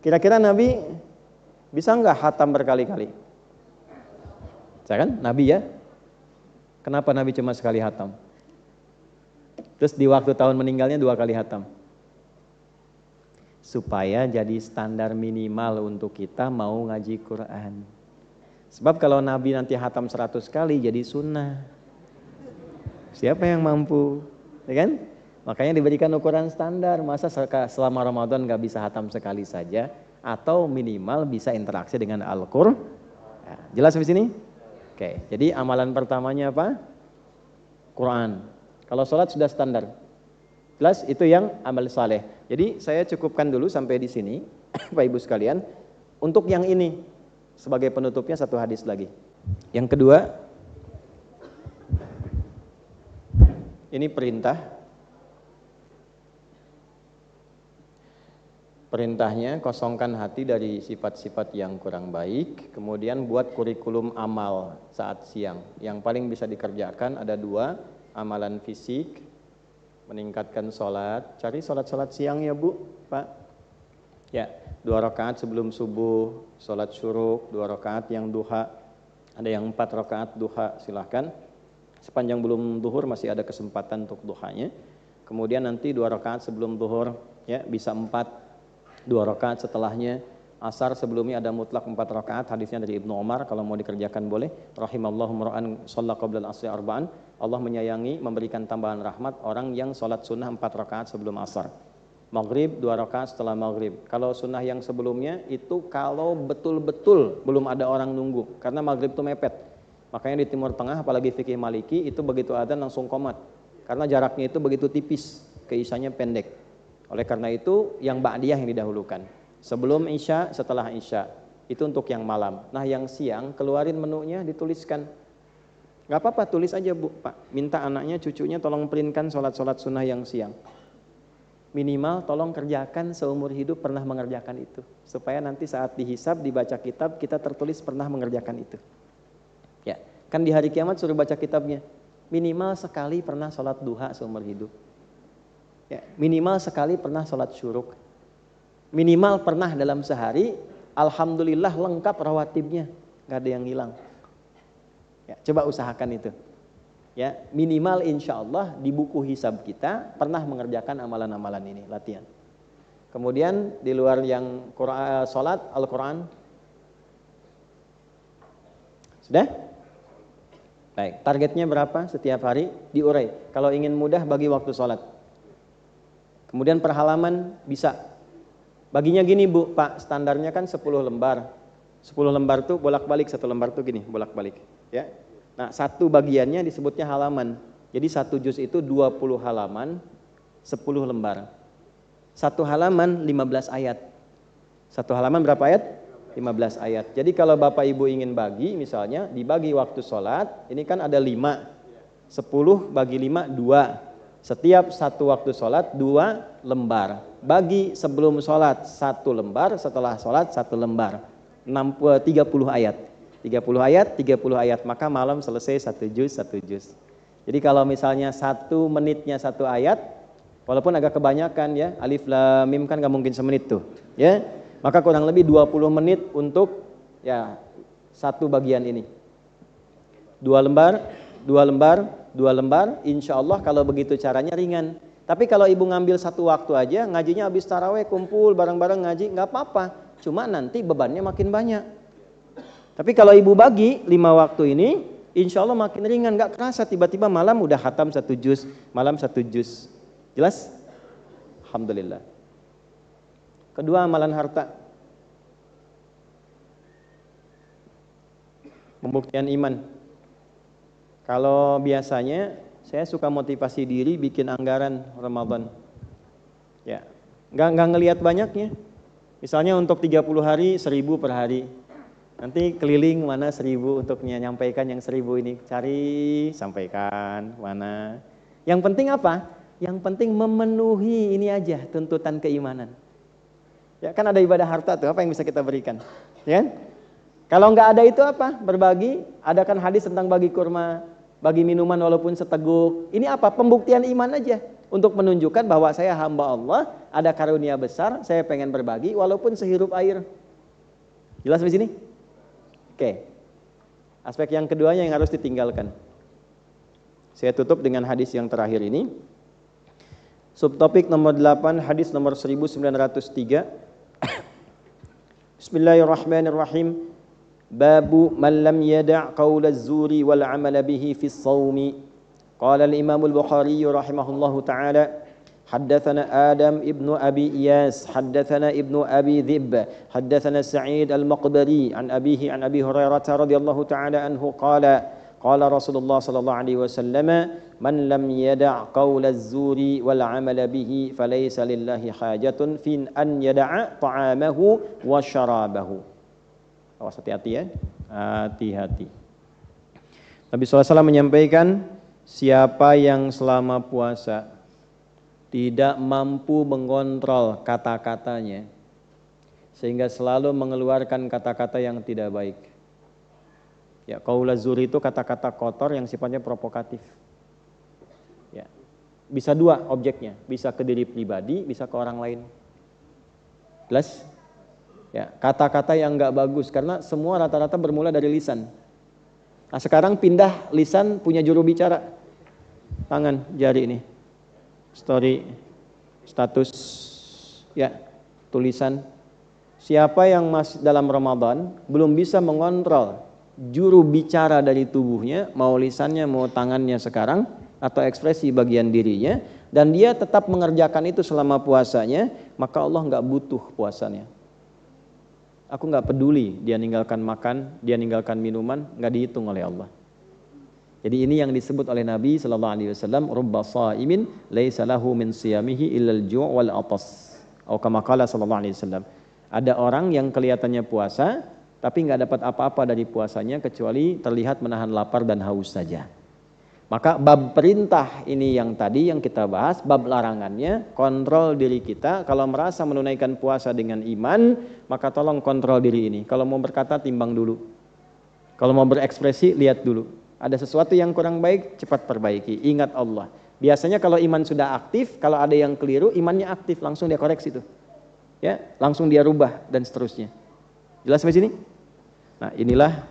Kira-kira Nabi bisa nggak hatam berkali-kali? Saya kan Nabi ya. Kenapa Nabi cuma sekali hatam? Terus di waktu tahun meninggalnya 2 kali hatam. Supaya jadi standar minimal untuk kita mau ngaji Quran. Sebab kalau Nabi nanti hatam 100 kali jadi sunnah. Siapa yang mampu? Ya kan? Makanya diberikan ukuran standar. Masa selama Ramadan gak bisa hatam sekali saja? Atau minimal bisa interaksi dengan Al-Qur'an. Nah, jelas sampai sini? Oke, jadi amalan pertamanya apa? Quran. Kalau sholat sudah standar. Jelas itu yang amal saleh. Jadi saya cukupkan dulu sampai di sini, Bapak Ibu sekalian. Untuk yang ini, sebagai penutupnya 1 hadis lagi. Yang kedua, ini perintah. Perintahnya kosongkan hati dari sifat-sifat yang kurang baik. Kemudian buat kurikulum amal saat siang. Yang paling bisa dikerjakan ada 2, amalan fisik, meningkatkan sholat. Cari sholat-sholat siang ya Bu, Pak. Ya, 2 rakaat sebelum subuh, sholat syuruk, 2 rakaat yang duha. Ada yang 4 rakaat duha, silahkan. Sepanjang belum duhur masih ada kesempatan untuk duhanya. Kemudian nanti 2 rakaat sebelum duhur, ya bisa 4. 2 rakaat setelahnya. Asar sebelumnya ada mutlak 4 rakaat. Hadisnya dari Ibnu Umar, kalau mau dikerjakan boleh. Rahimallahu mar'an shalla qabla al-asri arba'an. Allah menyayangi, memberikan tambahan rahmat orang yang sholat sunnah 4 rakaat sebelum asar. Maghrib 2 rakaat setelah maghrib. Kalau sunnah yang sebelumnya itu kalau betul-betul belum ada orang nunggu, karena maghrib itu mepet. Makanya di Timur Tengah, apalagi fikih Maliki, itu begitu adzan langsung qomat, karena jaraknya itu begitu tipis, ke isyanya pendek. Oleh karena itu yang ba'diyah yang didahulukan. Sebelum isya, setelah isya. Itu untuk yang malam. Nah yang siang keluarin menunya, dituliskan. Gak apa-apa, tulis aja Bu, Pak. Minta anaknya, cucunya tolong printkan sholat-sholat sunnah yang siang. Minimal tolong kerjakan seumur hidup pernah mengerjakan itu. Supaya nanti saat dihisab, dibaca kitab, kita tertulis pernah mengerjakan itu. Ya, kan di hari kiamat suruh baca kitabnya. Minimal sekali pernah sholat duha seumur hidup. Ya, minimal sekali pernah sholat syuruk. Minimal pernah dalam sehari, alhamdulillah lengkap rawatibnya. Gak ada yang hilang. Ya, coba usahakan itu. Ya, minimal insya Allah di buku hisab kita pernah mengerjakan amalan-amalan ini, latihan. Kemudian di luar yang sholat, Al-Quran. Sudah? Baik, targetnya berapa setiap hari? Diurai. Kalau ingin mudah bagi waktu sholat. Kemudian per halaman bisa. Baginya gini Bu, Pak, standarnya kan 10 lembar. 10 lembar tuh bolak-balik, 1 lembar tuh gini, bolak-balik. Ya. Nah, satu bagiannya disebutnya halaman. Jadi 1 juz itu 20 halaman, 10 lembar. 1 halaman 15 ayat. 1 halaman berapa ayat? 15 ayat. Jadi kalau Bapak Ibu ingin bagi, misalnya dibagi waktu sholat, ini kan ada 5. 10 bagi 5, 2. Setiap 1 waktu sholat 2 lembar. Bagi sebelum sholat 1 lembar, setelah sholat 1 lembar. 30 ayat. 30 ayat, maka malam selesai 1 juz. Jadi kalau misalnya 1 menitnya 1 ayat, walaupun agak kebanyakan ya, alif lam mim kan gak mungkin semenit tuh, ya. Maka kurang lebih 20 menit untuk ya 1 bagian ini. 2 lembar, insya Allah kalau begitu caranya ringan. Tapi kalau ibu ngambil 1 waktu aja, ngajinya habis taraweh, kumpul bareng-bareng ngaji, gak apa-apa. Cuma nanti bebannya makin banyak. Tapi kalau ibu bagi 5 waktu ini, insya Allah makin ringan, gak kerasa tiba-tiba malam udah khatam 1 juz, malam 1 juz. Jelas? Alhamdulillah. Kedua, amalan harta. Pembuktian iman. Kalau biasanya saya suka motivasi diri bikin anggaran Ramadan. Ya, nggak ngelihat banyaknya. Misalnya untuk 30 hari 1.000 per hari. Nanti keliling mana 1.000 untuk menyampaikan yang 1.000 ini. Cari, sampaikan mana. Yang penting apa? Yang penting memenuhi ini aja tuntutan keimanan. Ya kan ada ibadah harta tuh, apa yang bisa kita berikan? Ya kan? Kalau nggak ada itu apa? Berbagi. Ada kan hadis tentang bagi kurma, bagi minuman walaupun seteguk. Ini apa? Pembuktian iman aja. Untuk menunjukkan bahwa saya hamba Allah, ada karunia besar, saya pengen berbagi walaupun sehirup air. Jelas di sini? Oke. Aspek yang keduanya yang harus ditinggalkan. Saya tutup dengan hadis yang terakhir ini. Subtopik nomor 8, hadis nomor 1903. Bismillahirrahmanirrahim. Babu man lam yada' qaula az-zuri wal 'amala bihi fi as-shaumi. Qala al-Imam al-Bukhari rahimahullahu ta'ala حدثنا آدم ابن أبي إياس حدثنا ابن أبي ذئب حدثنا سعيد المقبري عن أبيه عن أبي هريرة رضي الله تعالى عنه قال قال رسول الله صلى الله عليه وسلم من لم يدع قول الزور والعمل به فليس لله حاجة في أن يدع طعامه وشرابه. Awas hati-hati ya, hati-hati. Nabi SAW menyampaikan, siapa yang selama puasa tidak mampu mengontrol kata-katanya sehingga selalu mengeluarkan kata-kata yang tidak baik. Ya, qaul az-zuri itu kata-kata kotor yang sifatnya provokatif. Ya. Bisa 2 objeknya, bisa ke diri pribadi, bisa ke orang lain. Jelas? Ya, kata-kata yang enggak bagus karena semua rata-rata bermula dari lisan. Nah, sekarang pindah lisan punya juru bicara. Tangan, jari ini. Story, status, ya, tulisan. Siapa yang masih dalam Ramadan belum bisa mengontrol juru bicara dari tubuhnya, mau lisannya, mau tangannya sekarang, atau ekspresi bagian dirinya, dan dia tetap mengerjakan itu selama puasanya, maka Allah nggak butuh puasanya. Aku nggak peduli dia ninggalkan makan, dia ninggalkan minuman, nggak dihitung oleh Allah. Jadi ini yang disebut oleh Nabi sallallahu alaihi wasallam, rubba shaimin laisa lahu min siyamihi illal ju' wal atas. Atau kama qala sallallahu alaihi wasallam. Ada orang yang kelihatannya puasa tapi nggak dapat apa-apa dari puasanya kecuali terlihat menahan lapar dan haus saja. Maka bab perintah ini yang tadi yang kita bahas, bab larangannya kontrol diri kita. Kalau merasa menunaikan puasa dengan iman, maka tolong kontrol diri ini. Kalau mau berkata timbang dulu. Kalau mau berekspresi lihat dulu. Ada sesuatu yang kurang baik, cepat perbaiki. Ingat Allah. Biasanya kalau iman sudah aktif, kalau ada yang keliru, imannya aktif, langsung dia koreksi tuh. Ya, langsung dia rubah dan seterusnya. Jelas sampai sini? Nah, inilah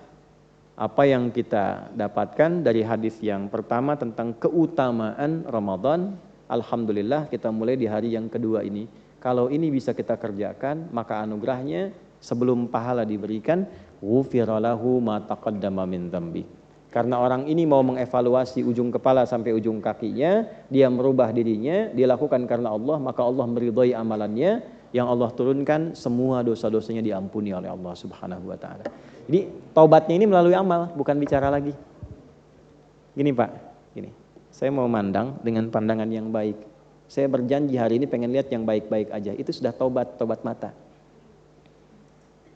apa yang kita dapatkan dari hadis yang pertama tentang keutamaan Ramadan. Alhamdulillah kita mulai di hari yang kedua ini. Kalau ini bisa kita kerjakan, maka anugerahnya sebelum pahala diberikan, ghufira lahu ma taqaddama min dzambi. Karena orang ini mau mengevaluasi ujung kepala sampai ujung kakinya, dia merubah dirinya, dia lakukan karena Allah, maka Allah meridhai amalannya, yang Allah turunkan semua dosa-dosanya diampuni oleh Allah Subhanahu wa taala. Jadi taubatnya ini melalui amal, bukan bicara lagi. Gini Pak, gini. Saya mau mandang dengan pandangan yang baik. Saya berjanji hari ini pengen lihat yang baik-baik aja. Itu sudah taubat mata.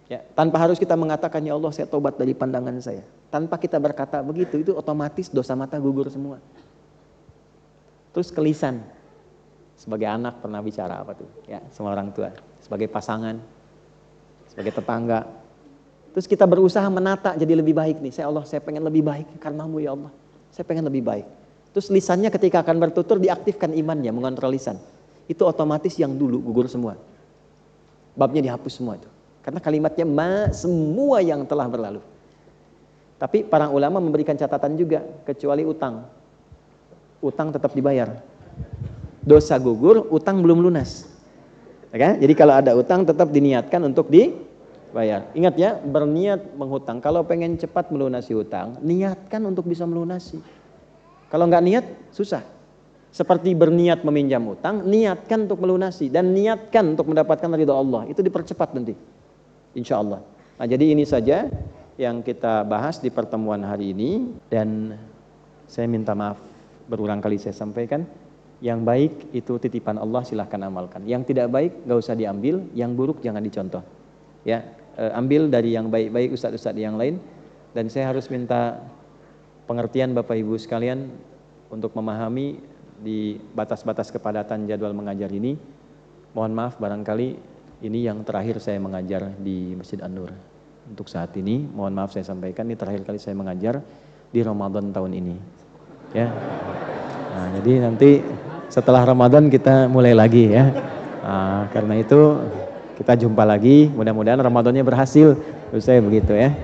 Ya, tanpa harus kita mengatakan ya Allah saya taubat dari pandangan saya. Tanpa kita berkata begitu, itu otomatis dosa mata gugur semua. Terus kelisan. Sebagai anak pernah bicara apa tuh? Ya, sama orang tua. Sebagai pasangan, sebagai tetangga. Terus kita berusaha menata jadi lebih baik nih. Saya pengen lebih baik karenamu ya Allah. Saya pengen lebih baik. Terus lisannya ketika akan bertutur diaktifkan imannya, mengontrol lisan. Itu otomatis yang dulu gugur semua. Babnya dihapus semua itu. Karena kalimatnya semua yang telah berlalu. Tapi para ulama memberikan catatan juga, kecuali utang. Utang tetap dibayar. Dosa gugur, utang belum lunas. Ya, jadi kalau ada utang tetap diniatkan untuk dibayar. Ingat ya, berniat menghutang. Kalau pengen cepat melunasi utang, niatkan untuk bisa melunasi. Kalau nggak niat, susah. Seperti berniat meminjam utang, niatkan untuk melunasi. Dan niatkan untuk mendapatkan ridha Allah. Itu dipercepat nanti. Insya Allah. Nah, jadi ini saja yang kita bahas di pertemuan hari ini. Dan saya minta maaf, berulang kali saya sampaikan. Yang baik itu titipan Allah, silahkan amalkan. Yang tidak baik nggak usah diambil, yang buruk jangan dicontoh. Ya, ambil dari yang baik-baik ustadz-ustadz yang lain. Dan saya harus minta pengertian Bapak Ibu sekalian untuk memahami di batas-batas kepadatan jadwal mengajar ini. Mohon maaf barangkali ini yang terakhir saya mengajar di Masjid An-Nur. Untuk saat ini, mohon maaf saya sampaikan, ini terakhir kali saya mengajar di Ramadan tahun ini. Ya. Nah, jadi nanti setelah Ramadan kita mulai lagi ya. Nah, karena itu kita jumpa lagi, mudah-mudahan Ramadannya berhasil. Terus saya begitu ya.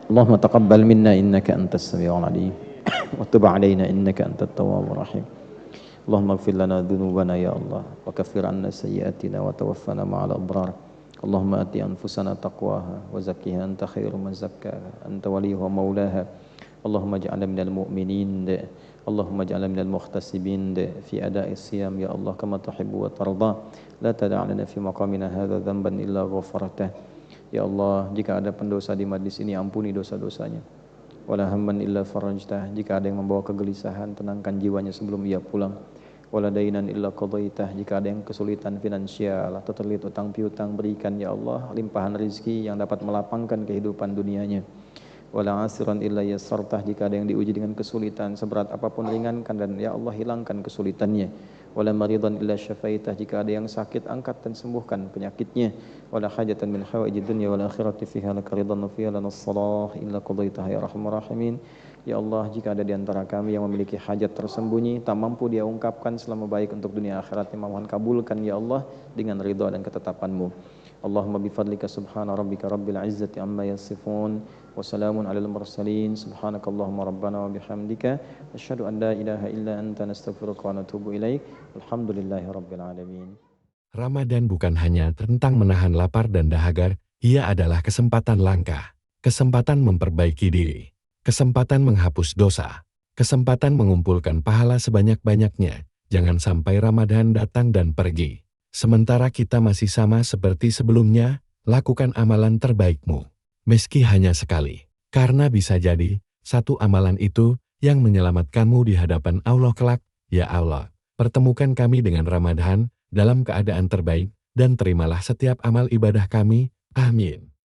Allahumma taqabbal minna innaka antas samiul alim wa tub 'alaina innaka antat tawwabur rahim. Allahumma ighfir lana dhunubana ya Allah wa kaffir 'anna sayyi'atina wa tawaffana ma'al abrar. Allahumma ati anfusana taqwaha wa zakkiha anta khairu man zakkaha anta waliyuha maulaha. Allahumma ij'alna minal mu'minin. Allahumma ij'alna minal muhtasibin fi ada'is siyam ya Allah kama tuhibbu wa tarda. La tada' lana fi maqamina hadza dhanban illa ghafartah. Ya Allah, jika ada pendosa di majlis ini ampuni dosa-dosanya. Wala hamman illa farajtah. Jika ada yang membawa kegelisahan, tenangkan jiwanya sebelum ia pulang. Wala dainan illa qadaitah. Jika ada yang kesulitan finansial atau terlilit utang piutang, berikan ya Allah limpahan rezeki yang dapat melapangkan kehidupan dunianya. Wala asiran illa yassartah. Jika ada yang diuji dengan kesulitan seberat apapun, ringankan dan ya Allah hilangkan kesulitannya. Wala maridan illa syafaitah. Jika ada yang sakit, angkat dan sembuhkan penyakitnya. Wala hajatan min hawaijid dunya wal akhirati fiha laka ridwan wa fiha lana salah illa qadaitah ya arhamar rahimin. Ya Allah, jika ada di antara kami yang memiliki hajat tersembunyi, tak mampu dia ungkapkan selama baik untuk dunia akhiratnya, mohon kabulkan ya Allah dengan ridha dan ketetapan-Mu. Allahumma bifadlika subhana rabbika rabbil izzati amma yasifun wa salamun alal mursalin subhanakallahumma rabbana wa bihamdika asyhadu an la ilaha illa anta nastaghfiruka wa natubu ilaik. Alhamdulillahi rabbil alamin. Ramadan bukan hanya tentang menahan lapar dan dahaga, ia adalah kesempatan langka, kesempatan memperbaiki diri, kesempatan menghapus dosa, kesempatan mengumpulkan pahala sebanyak-banyaknya. Jangan sampai Ramadan datang dan pergi. Sementara kita masih sama seperti sebelumnya, lakukan amalan terbaikmu. Meski hanya sekali. Karena bisa jadi, satu amalan itu yang menyelamatkanmu di hadapan Allah kelak. Ya Allah, pertemukan kami dengan Ramadan dalam keadaan terbaik dan terimalah setiap amal ibadah kami. Amin.